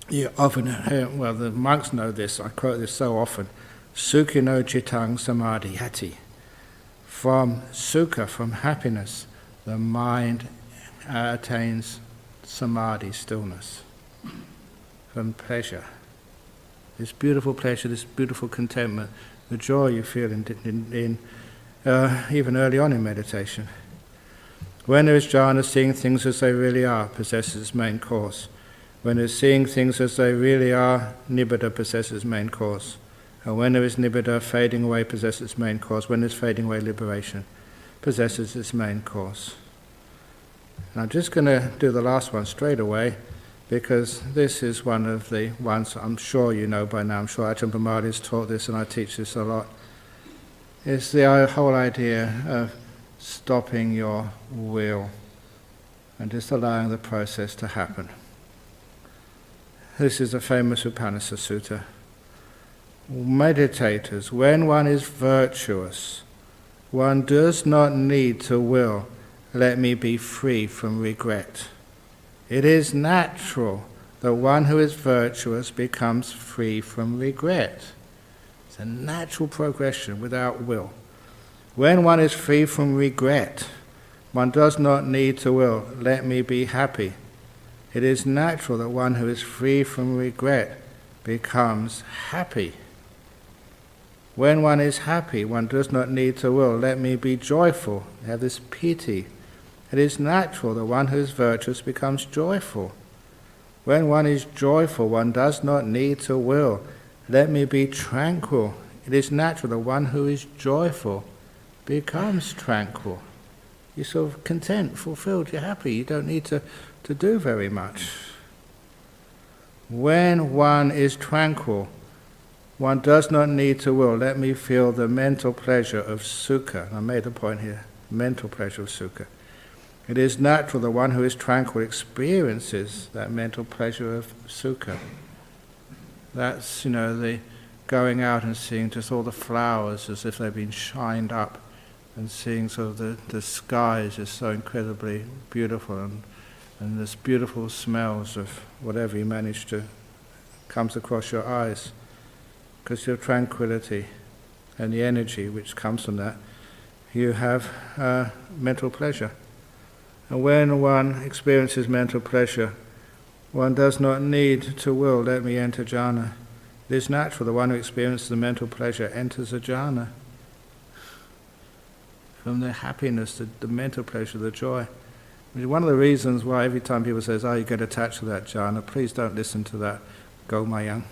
you often hear, well, the monks know this, I quote this so often, sukhino cittang samadhiyati. From sukha, from happiness, the mind attains samadhi, stillness. From pleasure, this beautiful pleasure, this beautiful contentment, the joy you feel in even early on in meditation. When there is jhana, seeing things as they really are possesses its main cause. When there is seeing things as they really are, nibbida possesses its main cause. And when there is nibbida, fading away possesses its main cause. When there is fading away, liberation possesses its main cause. And I'm just going to do the last one straight away, because this is one of the ones I'm sure you know by now. I'm sure Ajahn Brahm has taught this, and I teach this a lot. It's the whole idea of stopping your will and just allowing the process to happen. This is a famous Upanishad Sutta. Meditators, when one is virtuous, one does not need to will, let me be free from regret. It is natural that one who is virtuous becomes free from regret. It's a natural progression without will. When one is free from regret, one does not need to will, let me be happy. It is natural that one who is free from regret becomes happy. When one is happy, one does not need to will, let me be joyful, have this piti. It is natural that one who is virtuous becomes joyful. When one is joyful, one does not need to will, let me be tranquil. It is natural that one who is joyful becomes tranquil. You're sort of content, fulfilled, you're happy, you don't need to do very much. When one is tranquil, one does not need to will, let me feel the mental pleasure of sukha. I made a point here, mental pleasure of sukha. It is natural that one who is tranquil experiences that mental pleasure of sukha. That's, the going out and seeing just all the flowers as if they've been shined up, and seeing sort of the skies is so incredibly beautiful, and this beautiful smells of whatever you manage to comes across your eyes, because your tranquility and the energy which comes from that, you have mental pleasure. And when one experiences mental pleasure, one does not need to will, let me enter jhana. It is natural the one who experiences the mental pleasure enters a jhana. From the happiness, the mental pleasure, the joy. One of the reasons why every time people say, you get attached to that jhana, please don't listen to that, go my young.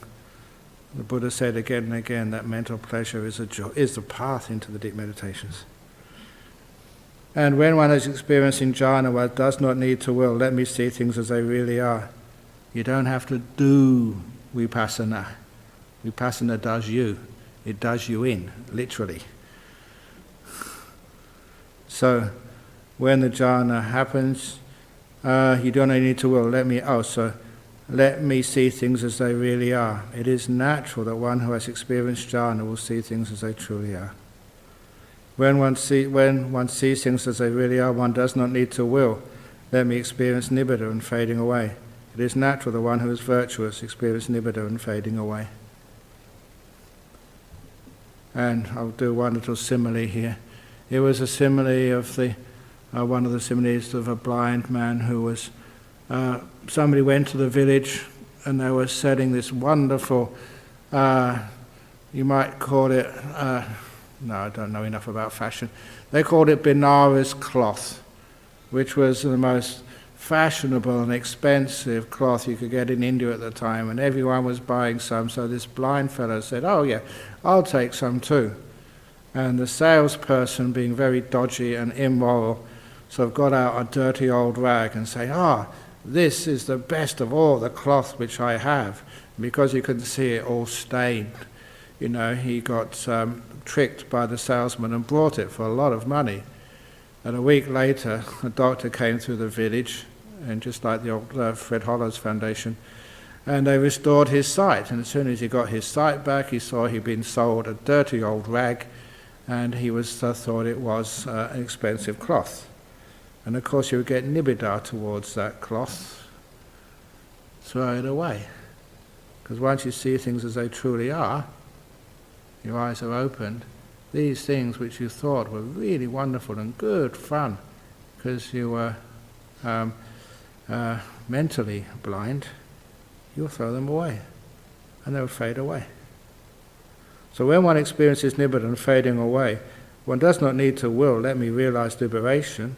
The Buddha said again and again that mental pleasure is the path into the deep meditations. And when one is experiencing jhana, one does not need to will, let me see things as they really are. You don't have to do vipassana. Vipassana does you. It does you in, literally. So, when the jhana happens, you don't need to will, let me see things as they really are. It is natural that one who has experienced jhana will see things as they truly are. When one sees things as they really are, one does not need to will, let me experience nibbida and fading away. It is natural that one who is virtuous experiences nibbida and fading away. And I'll do one little simile here. It was a simile of one of the similes of a blind man who was, somebody went to the village and they were selling this wonderful, you might call it, no, I don't know enough about fashion. They called it Benares cloth, which was the most fashionable and expensive cloth you could get in India at the time, and everyone was buying some, so this blind fellow said, "Oh yeah, I'll take some too." And the salesperson, being very dodgy and immoral, sort of got out a dirty old rag and said, "This is the best of all the cloth which I have." Because he couldn't see it all stained, he got tricked by the salesman and brought it for a lot of money. And a week later, a doctor came through the village, and just like the old Fred Hollows Foundation, and they restored his sight. And as soon as he got his sight back, he saw he'd been sold a dirty old rag, and he thought it was an expensive cloth. And of course, you would get nibbida towards that cloth, throw it away. Because once you see things as they truly are, your eyes are opened. These things which you thought were really wonderful and good fun, because you were mentally blind, you'll throw them away, and they'll fade away. So when one experiences nibbida fading away, one does not need to will, "Let me realize liberation."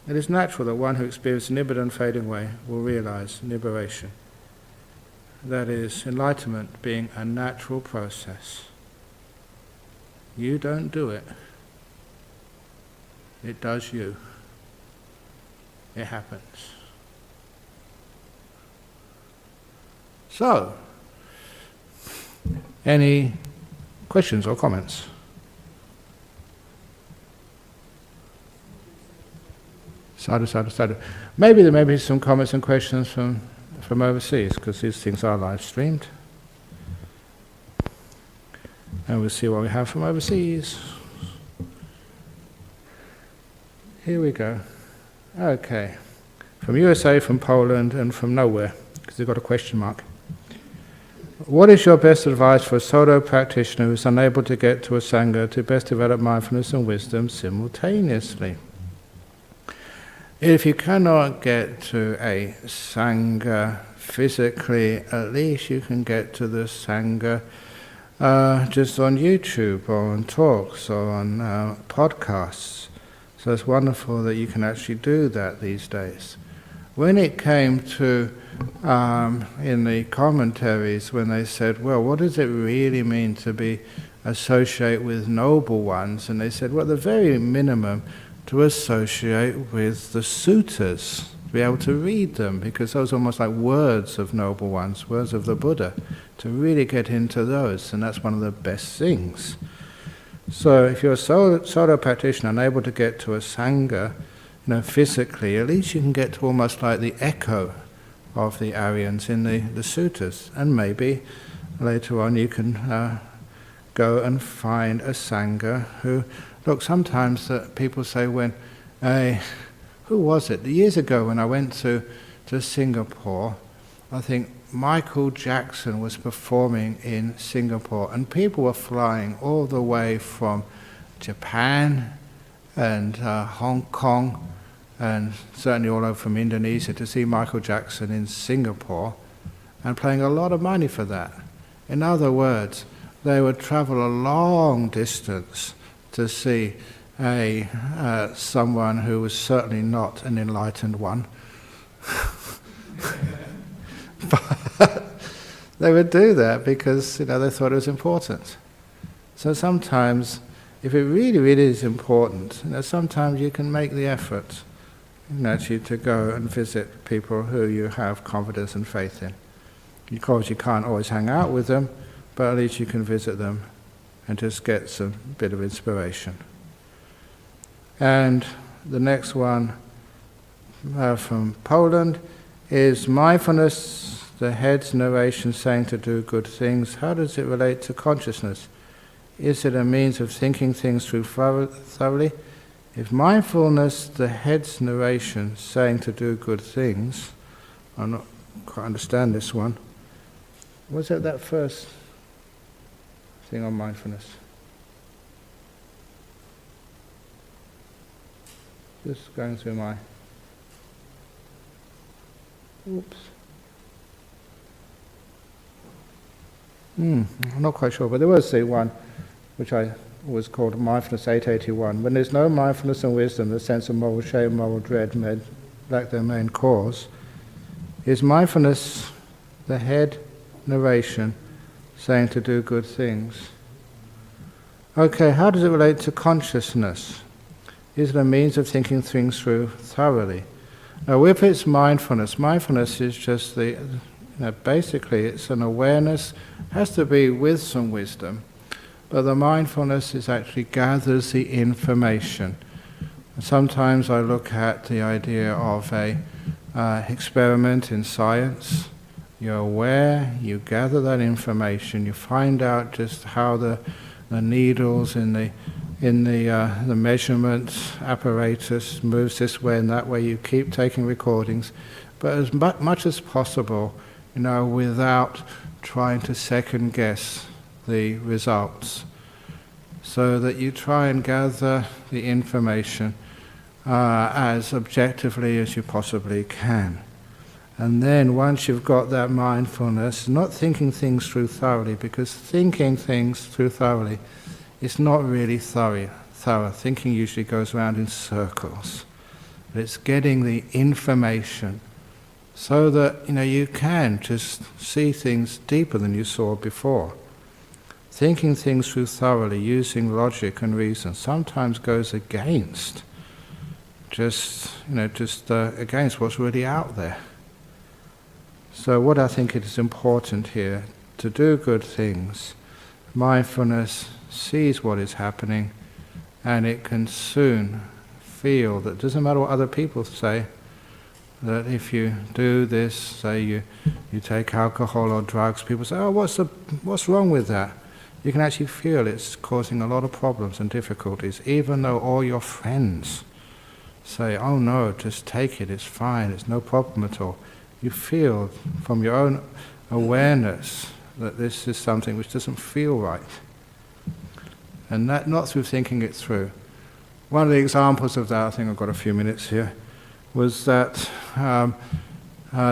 It is natural that one who experiences nibbida fading away will realize liberation. That is, enlightenment being a natural process. You don't do it. It does you. It happens. So, any questions or comments? Sadhu. Maybe there may be some comments and questions from overseas, because these things are live streamed. And we'll see what we have from overseas. Here we go. Okay. From USA, from Poland, and from nowhere, because they've got a question mark. What is your best advice for a solo practitioner who is unable to get to a sangha to best develop mindfulness and wisdom simultaneously? If you cannot get to a sangha physically, at least you can get to the sangha just on YouTube or on talks or on podcasts. So it's wonderful that you can actually do that these days. When it came to, in the commentaries, when they said, well, what does it really mean to be associate with noble ones? And they said, well, the very minimum, to associate with the sutras, to be able to read them, because those are almost like words of noble ones, words of the Buddha, to really get into those, and that's one of the best things. So if you're a solo practitioner unable to get to a sangha, physically, at least you can get to almost like the echo of the Aryans in the sutras, and maybe later on you can go and find a sangha who, look, sometimes people say who was it? Years ago when I went to Singapore, I think Michael Jackson was performing in Singapore, and people were flying all the way from Japan and Hong Kong, and certainly all over from Indonesia to see Michael Jackson in Singapore, and paying a lot of money for that. In other words, they would travel a long distance to see someone who was certainly not an enlightened one. But they would do that because they thought it was important. So sometimes, if it really, really is important, sometimes you can make the effort actually to go and visit people who you have confidence and faith in. Of course, you can't always hang out with them, but at least you can visit them and just get some bit of inspiration. And the next one from Poland is mindfulness, the head's narration saying to do good things. How does it relate to consciousness? Is it a means of thinking things through thoroughly? If mindfulness, the head's narration saying to do good things, I don't quite understand this one. Was it that first thing on mindfulness? Just going through my... Oops. I'm not quite sure, but there was one which was called Mindfulness 881. When there's no mindfulness and wisdom, the sense of moral shame, moral dread, like their main cause, is mindfulness the head narration saying to do good things? Okay, how does it relate to consciousness? Is it a means of thinking things through thoroughly? Now, if it's mindfulness, mindfulness is just basically it's an awareness, has to be with some wisdom, but the mindfulness is actually gathers the information. Sometimes I look at the idea of a experiment in science. You're aware, you gather that information, you find out just how the needles in the measurement apparatus moves this way and that way. You keep taking recordings, but as much as possible, without trying to second guess the results, so that you try and gather the information as objectively as you possibly can. And then once you've got that mindfulness, not thinking things through thoroughly, because thinking things through thoroughly is not really thorough. Thinking usually goes around in circles. But it's getting the information so that you can just see things deeper than you saw before. Thinking things through thoroughly, using logic and reason, sometimes goes against against what's really out there. So what I think it is important here, to do good things, mindfulness sees what is happening, and it can soon feel that it doesn't matter what other people say, that if you do this, say you take alcohol or drugs, people say, oh, what's wrong with that? You can actually feel it's causing a lot of problems and difficulties, even though all your friends say, oh no, just take it, it's fine, it's no problem at all. You feel from your own awareness that this is something which doesn't feel right. And that not through thinking it through. One of the examples of that, I think I've got a few minutes here, was that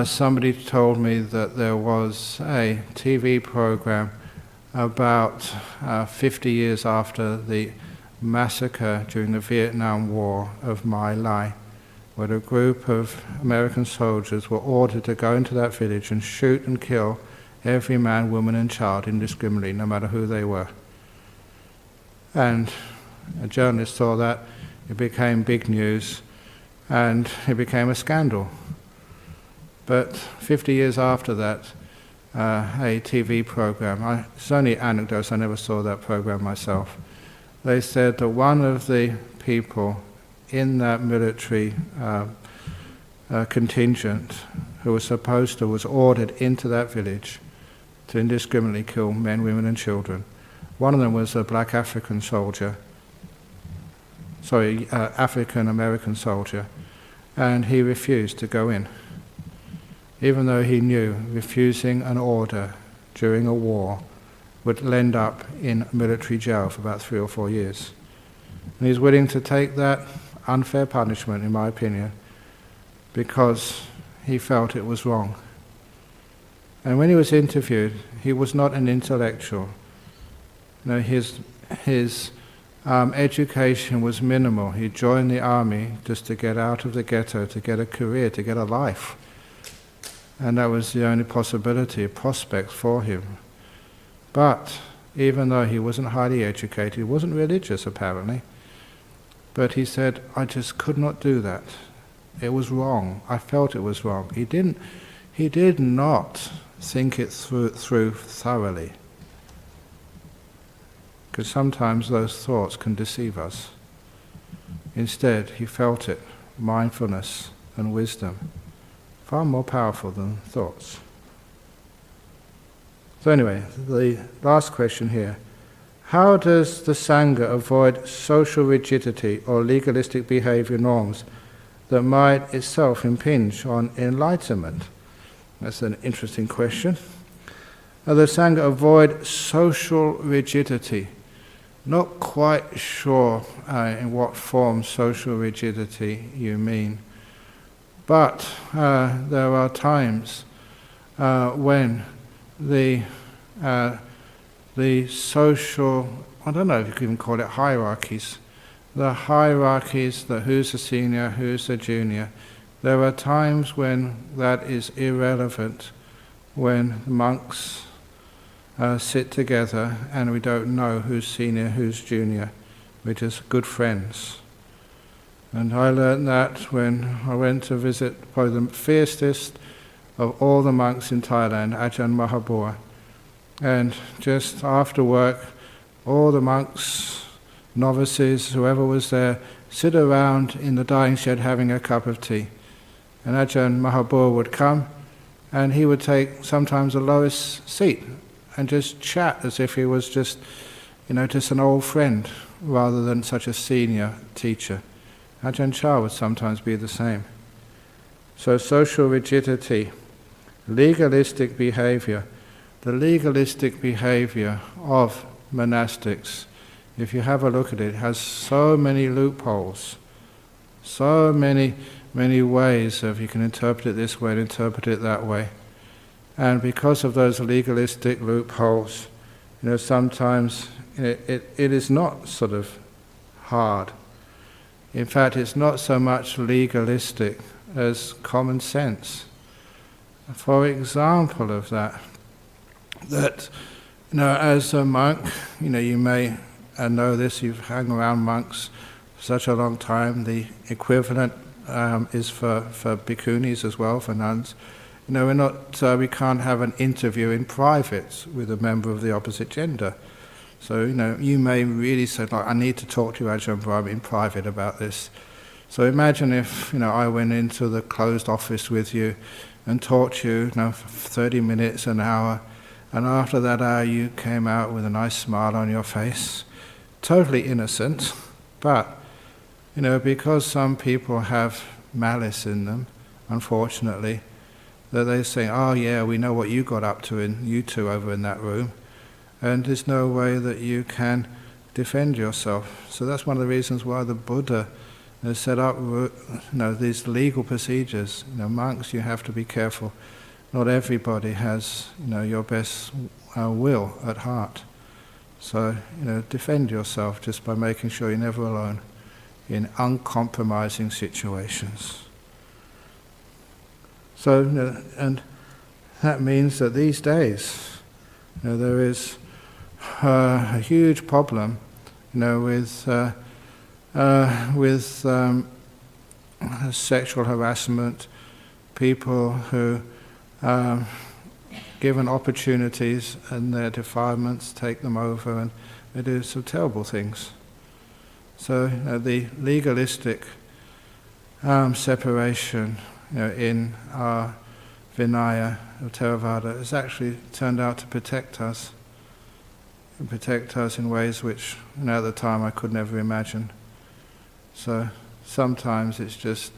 somebody told me that there was a TV program about 50 years after the massacre during the Vietnam War of My Lai, where a group of American soldiers were ordered to go into that village and shoot and kill every man, woman and child indiscriminately, no matter who they were. And a journalist saw that, it became big news, and it became a scandal. But 50 years after that, a TV program, it's only anecdotes, I never saw that program myself, they said that one of the people in that military contingent who was ordered into that village to indiscriminately kill men, women and children. One of them was a black African American soldier, and he refused to go in, even though he knew refusing an order during a war would end up in military jail for about 3 or 4 years. And he's willing to take that unfair punishment, in my opinion, because he felt it was wrong. And when he was interviewed, he was not an intellectual. His education was minimal. He joined the army just to get out of the ghetto, to get a career, to get a life. And that was the only possibility, prospect for him. But even though he wasn't highly educated, he wasn't religious apparently, but he said, I just could not do that. It was wrong. I felt it was wrong. He did not think it through thoroughly. Because sometimes those thoughts can deceive us. Instead, he felt it, mindfulness and wisdom, far more powerful than thoughts. So anyway, the last question here. How does the Sangha avoid social rigidity or legalistic behavior norms that might itself impinge on enlightenment? That's an interesting question. How does the Sangha avoid social rigidity? Not quite sure in what form social rigidity you mean. But there are times when the social, I don't know if you can even call it hierarchies, the hierarchies, that who's a senior, who's a junior, There are times when that is irrelevant, when the monks sit together and we don't know who's senior, who's junior. We're just good friends. And I learned that when I went to visit probably the fiercest of all the monks in Thailand, Ajahn Brahm. And just after work, all the monks, novices, whoever was there, sit around in the dying shed having a cup of tea. And Ajahn Brahm would come, and he would take sometimes the lowest seat and just chat as if he was just an old friend rather than such a senior teacher. Ajahn Chah would sometimes be the same. So social rigidity, legalistic behavior, the legalistic behavior of monastics, if you have a look at it, has so many loopholes, so many ways of you can interpret it this way and interpret it that way. And because of those legalistic loopholes, sometimes it is not sort of hard. In fact, it's not so much legalistic as common sense. For example of that, as a monk, you may know this, you've hung around monks for such a long time. The equivalent is for bhikkhunis as well, for nuns. We can't have an interview in private with a member of the opposite gender. So, you may really say, I need to talk to you, Ajahn Brahm, in private about this. So imagine if, I went into the closed office with you and talked to you, for 30 minutes, an hour, and after that hour you came out with a nice smile on your face, totally innocent, but, because some people have malice in them, unfortunately, that they say, oh yeah, we know what you got up to in you two over in that room, and there's no way that you can defend yourself. So that's one of the reasons why the Buddha has set up these legal procedures. Monks, you have to be careful. Not everybody has your best will at heart. So defend yourself just by making sure you're never alone in uncompromising situations. So and that means that these days there is a huge problem with sexual harassment, people who given opportunities and their defilements take them over and they do some terrible things. So the legalistic separation in our Vinaya of Theravada has actually turned out to protect us in ways which at the time I could never imagine. So sometimes it's just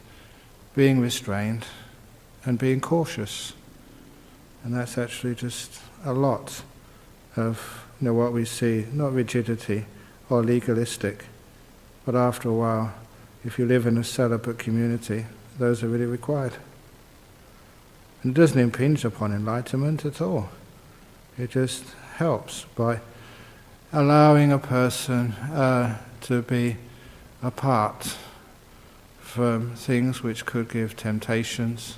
being restrained and being cautious. And that's actually just a lot of what we see, not rigidity or legalistic, but after a while, if you live in a celibate community, those are really required. And it doesn't impinge upon enlightenment at all. It just helps by allowing a person to be apart from things which could give temptations.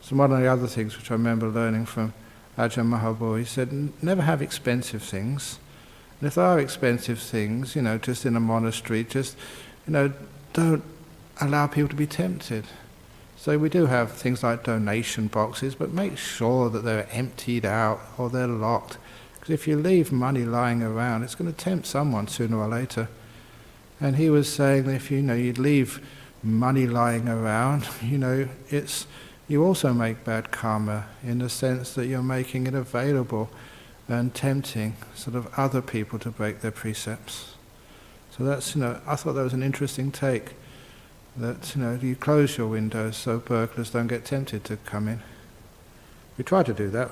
So one of the other things which I remember learning from Ajahn Mahabodhi, he said, never have expensive things. And if there are expensive things, just in a monastery, just, don't allow people to be tempted. So we do have things like donation boxes, but make sure that they're emptied out or they're locked. Because if you leave money lying around, it's going to tempt someone sooner or later. And he was saying that if you leave money lying around, you also make bad karma in the sense that you're making it available and tempting sort of other people to break their precepts. So that's, I thought that was an interesting take. That, you close your windows so burglars don't get tempted to come in. We try to do that.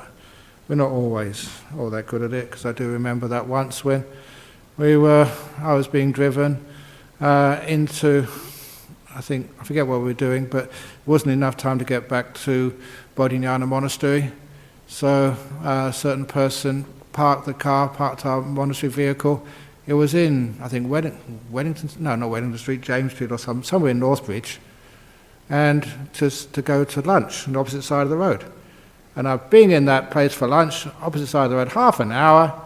We're not always all that good at it, because I do remember that once when I was being driven into, I forget what we were doing, but it wasn't enough time to get back to Bodhinyana Monastery. So a certain person parked our monastery vehicle. It was in, I think, Wellington Street, James Street or somewhere in Northbridge. and to go to lunch on the opposite side of the road. And I've been in that place for lunch, opposite side of the road, half an hour,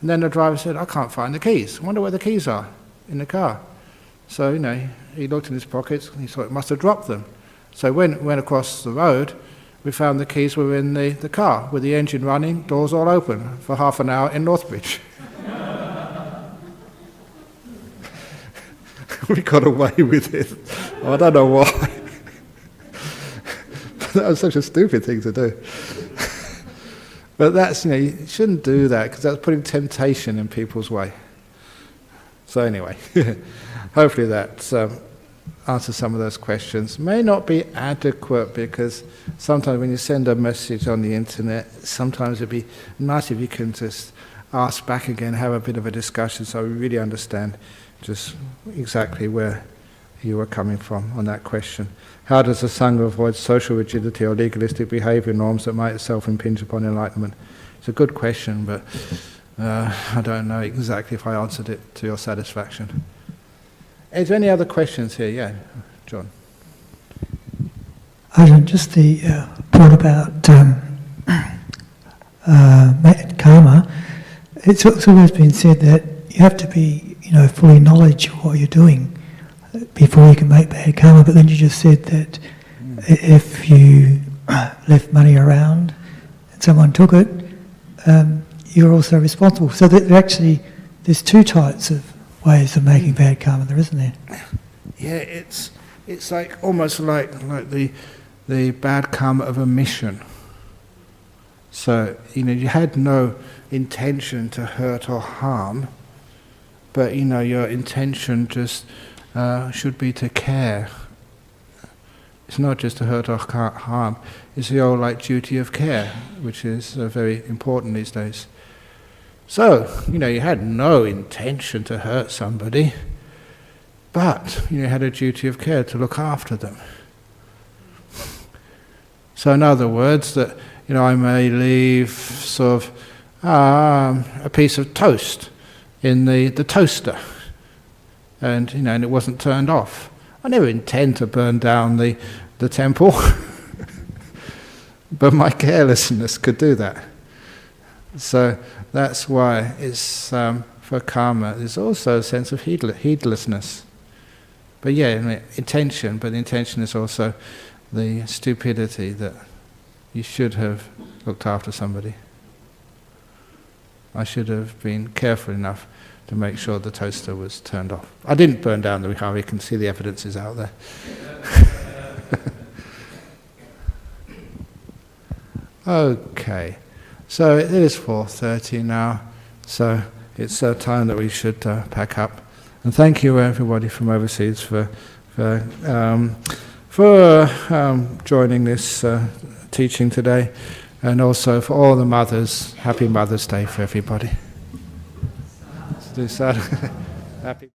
and then the driver said, I can't find the keys. I wonder where the keys are in the car. So, he looked in his pockets, and he thought he must have dropped them. So when we went across the road, we found the keys were in the car, with the engine running, doors all open, for half an hour in Northbridge. We got away with it. I don't know why. That was such a stupid thing to do. But that's, you shouldn't do that, because that's putting temptation in people's way. So anyway, hopefully that answers some of those questions. May not be adequate, because sometimes when you send a message on the internet, sometimes it'd be nice if you can just ask back again, have a bit of a discussion, so we really understand just exactly where you were coming from on that question. How does the Sangha avoid social rigidity or legalistic behaviour norms that might itself impinge upon enlightenment? It's a good question, but I don't know exactly if I answered it to your satisfaction. Is there any other questions here? Yeah, John. Just the point about karma. It's always been said that you have to be, fully knowledge of what you're doing before you can make bad karma. But then you just said that if you left money around and someone took it, you're also responsible. So that actually, there's two types of ways of making bad karma there, isn't there? Yeah, it's like almost like the bad karma of omission. So, you had no intention to hurt or harm, but, your intention just should be to care. It's not just to hurt or harm, it's the old duty of care, which is very important these days. So, you had no intention to hurt somebody, but you had a duty of care to look after them. So in other words, that I may leave sort of a piece of toast in the toaster, and and it wasn't turned off. I never intend to burn down the temple, but my carelessness could do that. So that's why it's for karma. There's also a sense of heedlessness. But yeah, intention. But the intention is also the stupidity that you should have looked after somebody. I should have been careful enough to make sure the toaster was turned off. I didn't burn down the vihara. You can see the evidence is out there. Okay, so it is 4:30 now, so it's time that we should pack up. And thank you everybody from overseas for joining this teaching today, and also for all the mothers. Happy Mother's Day for everybody. Let's do that. Happy.